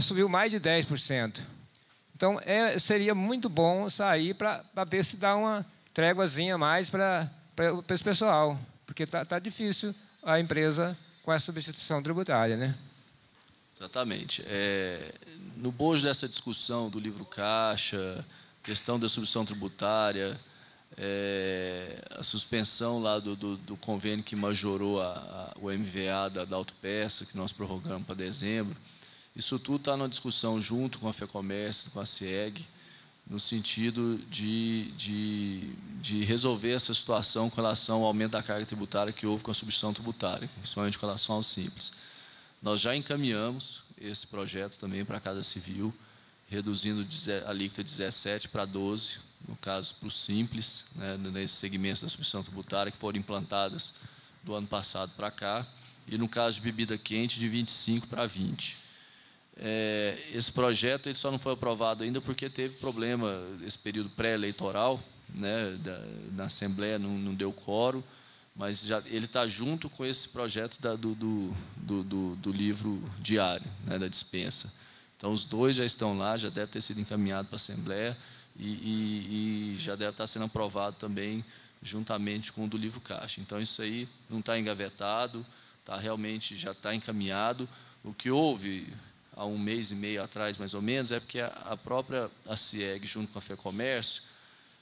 subiu mais de 10%. Então, seria muito bom sair para ver se dá uma tréguazinha mais para esse pessoal, porque tá difícil a empresa com a substituição tributária, né? Exatamente. No bojo dessa discussão do livro caixa, questão da substituição tributária, a suspensão lá do convênio que majorou o MVA da autopeça, que nós prorrogamos para dezembro, isso tudo está na discussão junto com a FEComércio, com a CIEG, no sentido de resolver essa situação com relação ao aumento da carga tributária que houve com a substituição tributária, principalmente com relação ao Simples. Nós já encaminhamos esse projeto também para a Casa Civil, reduzindo a alíquota de 17 para 12, no caso para o Simples, né, nesses segmentos da substituição tributária que foram implantadas do ano passado para cá, e no caso de bebida quente, de 25 para 20. Esse projeto ele só não foi aprovado ainda porque teve problema, esse período pré-eleitoral, né, na Assembleia não deu quórum, mas ele está junto com esse projeto do livro diário, né, da dispensa. Então, os dois já estão lá, já deve ter sido encaminhado para a Assembleia e já deve estar sendo aprovado também juntamente com o do livro caixa. Então, isso aí não está engavetado, realmente já está encaminhado. O que houve há 1 mês e meio atrás, mais ou menos, é porque a própria CIEG, junto com a FEComércio,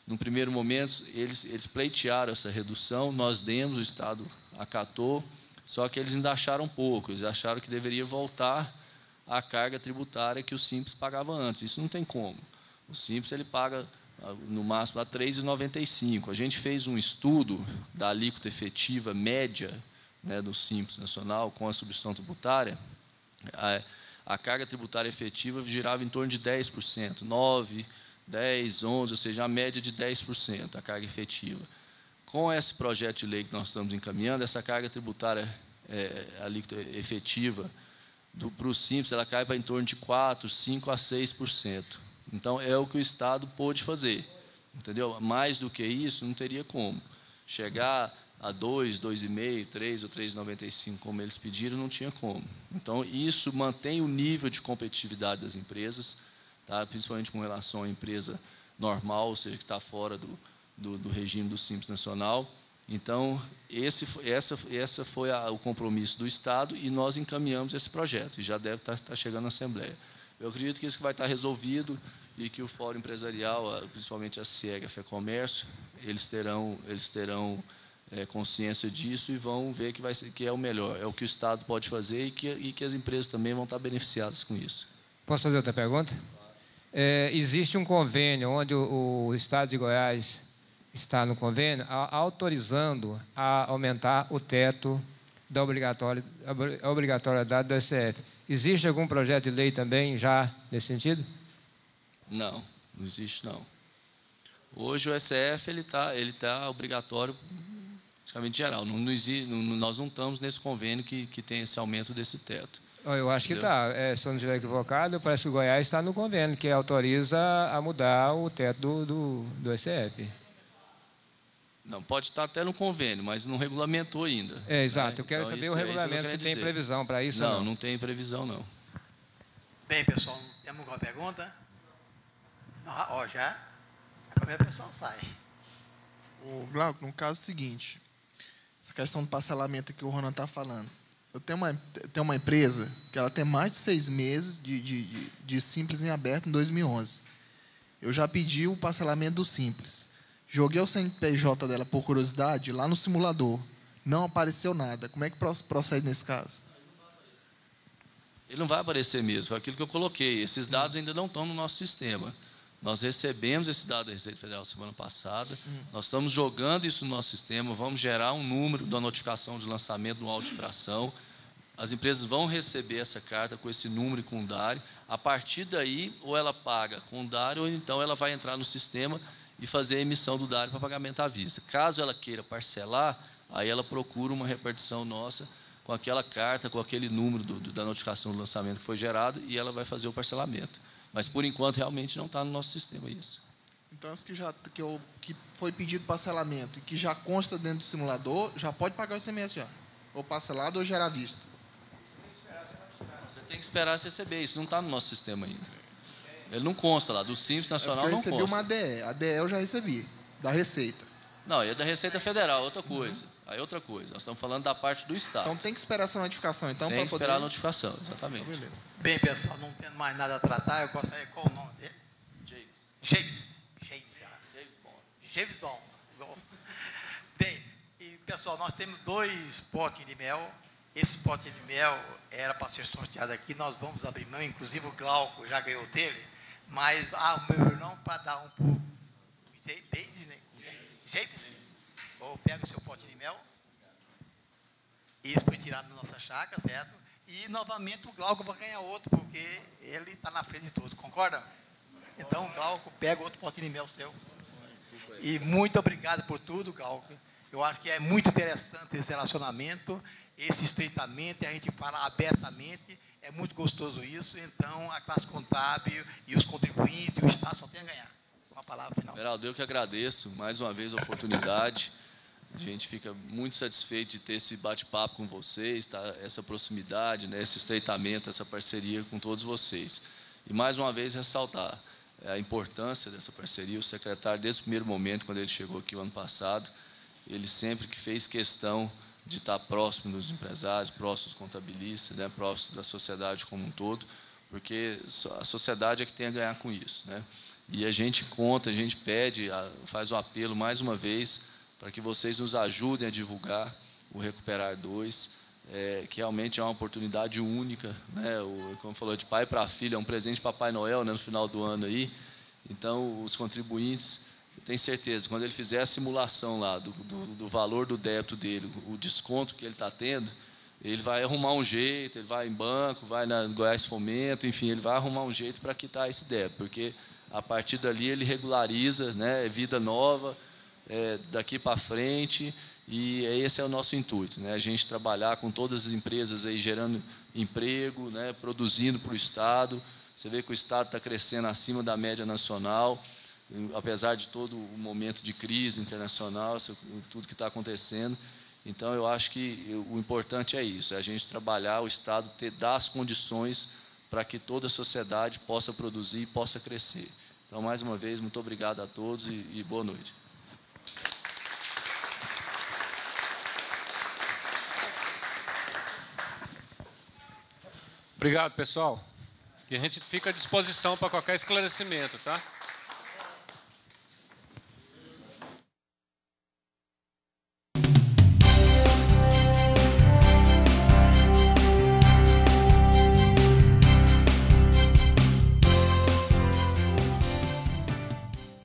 no primeiro momento, eles pleitearam essa redução, nós demos, o Estado acatou, só que eles ainda acharam pouco, eles acharam que deveria voltar a carga tributária que o Simples pagava antes. Isso não tem como. O Simples ele paga, no máximo, a R$ 3,95. A gente fez um estudo da alíquota efetiva média, né, do Simples Nacional com a substituição tributária. A carga tributária efetiva girava em torno de 10%, 9%, 10%, 11%, ou seja, a média de 10%, a carga efetiva. Com esse projeto de lei que nós estamos encaminhando, essa carga tributária alíquota efetiva para o Simples, ela cai para em torno de 4%, 5% a 6%. Então, é o que o Estado pôde fazer. Entendeu? Mais do que isso, não teria como. Chegar a 2, 2,5, 3 ou 3,95, como eles pediram, não tinha como. Então, isso mantém o nível de competitividade das empresas, tá? Principalmente com relação à empresa normal, ou seja, que está fora do regime do Simples Nacional. Então, essa foi o compromisso do Estado e nós encaminhamos esse projeto, e já deve estar chegando na Assembleia. Eu acredito que isso vai estar resolvido e que o Fórum Empresarial, principalmente a CIEG, a FEComércio, eles terão consciência disso e vão ver que é o melhor, é o que o Estado pode fazer e que as empresas também vão estar beneficiadas com isso. Posso fazer outra pergunta? Existe um convênio onde o Estado de Goiás está no convênio autorizando a aumentar o teto da obrigatoriedade do SF. Existe algum projeto de lei também já nesse sentido? Não existe não. Hoje o SF ele tá obrigatório praticamente geral. Nós não estamos nesse convênio que tem esse aumento desse teto. Eu acho que está. Se eu não estiver equivocado, parece que o Goiás está no convênio, que autoriza a mudar o teto do SF. Não, pode estar até no convênio, mas não regulamentou ainda. Exato. Né? Eu quero saber o regulamento, se tem previsão para isso ou não. Não tem previsão, não. Bem, pessoal, temos alguma pergunta? Já? Como é que o pessoal sai? Glauco, no caso seguinte, essa questão do parcelamento que o Ronan está falando. Eu tenho uma empresa que ela tem mais de 6 meses de Simples em aberto em 2011. Eu já pedi o parcelamento do Simples. Joguei o CNPJ dela por curiosidade lá no simulador. Não apareceu nada. Como é que procede nesse caso? Ele não vai aparecer mesmo, foi aquilo que eu coloquei. Esses dados ainda não estão no nosso sistema. Nós recebemos esse dado da Receita Federal semana passada, nós estamos jogando isso no nosso sistema, vamos gerar um número da notificação de lançamento do auto de infração. As empresas vão receber essa carta com esse número e com o DARE. A partir daí, ou ela paga com o DARE, ou então ela vai entrar no sistema e fazer a emissão do DARE para pagamento à vista. Caso ela queira parcelar, aí ela procura uma repartição nossa com aquela carta, com aquele número da notificação do lançamento que foi gerado, e ela vai fazer o parcelamento. Mas, por enquanto, realmente não está no nosso sistema isso. Então, isso que foi pedido parcelamento e que já consta dentro do simulador, já pode pagar o ICMS já? Ou parcelado ou gerar à vista? Você tem que esperar receber. Isso não está no nosso sistema ainda. Ele não consta lá. Do Simples Nacional não consta. Eu recebi uma ADE. A ADE eu já recebi, da Receita. Não, é da Receita Federal, outra coisa. Aí é outra coisa. Nós estamos falando da parte do Estado. Então tem que esperar essa notificação. Então, tem que esperar a notificação, exatamente. Então, beleza. Bem, pessoal, não tendo mais nada a tratar, eu gostaria... Qual o nome dele? James Bond. Bem, e, pessoal, nós temos 2 potes de mel. Esse pote de mel era para ser sorteado aqui. Nós vamos abrir mão, inclusive o Glauco já ganhou dele. Mas o meu irmão, para dar um pouco. James, ou pega o seu pote de mel. Isso foi tirado da nossa chácara, certo? E, novamente, o Glauco vai ganhar outro, porque ele está na frente de tudo. Concorda? Então, o Glauco pega outro pote de mel seu. E muito obrigado por tudo, Glauco. Eu acho que é muito interessante esse relacionamento, esse estreitamento, e a gente fala abertamente. É muito gostoso isso. Então, a classe contábil e os contribuintes, o Estado só tem a ganhar. Com a palavra final. Beraldo, eu que agradeço mais uma vez a oportunidade. A gente fica muito satisfeito de ter esse bate-papo com vocês, tá? Essa proximidade, né? Esse estreitamento, essa parceria com todos vocês. E, mais uma vez, ressaltar a importância dessa parceria. O secretário, desde o primeiro momento, quando ele chegou aqui o ano passado, ele sempre que fez questão de estar próximo dos empresários, próximo dos contabilistas, né? Próximo da sociedade como um todo, porque a sociedade é que tem a ganhar com isso, né? E a gente conta, a gente pede, faz o apelo mais uma vez para que vocês nos ajudem a divulgar o Recuperar 2, que realmente é uma oportunidade única, né? Como falou, de pai para filho, é um presente de Papai Noel, né, no final do ano aí. Então, os contribuintes, eu tenho certeza, quando ele fizer a simulação lá do valor do débito dele, o desconto que ele está tendo, ele vai arrumar um jeito, ele vai em banco, vai na Goiás Fomento, enfim, ele vai arrumar um jeito para quitar esse débito, porque a partir dali ele regulariza, né, vida nova, daqui para frente, e esse é o nosso intuito, né? A gente trabalhar com todas as empresas aí gerando emprego, né? Produzindo para o Estado. Você vê que o Estado está crescendo acima da média nacional, apesar de todo o momento de crise internacional, tudo que está acontecendo. Então, eu acho que o importante é isso, é a gente trabalhar, o Estado dar as condições para que toda a sociedade possa produzir e possa crescer. Então, mais uma vez, muito obrigado a todos e boa noite. Obrigado, pessoal. E a gente fica à disposição para qualquer esclarecimento, tá?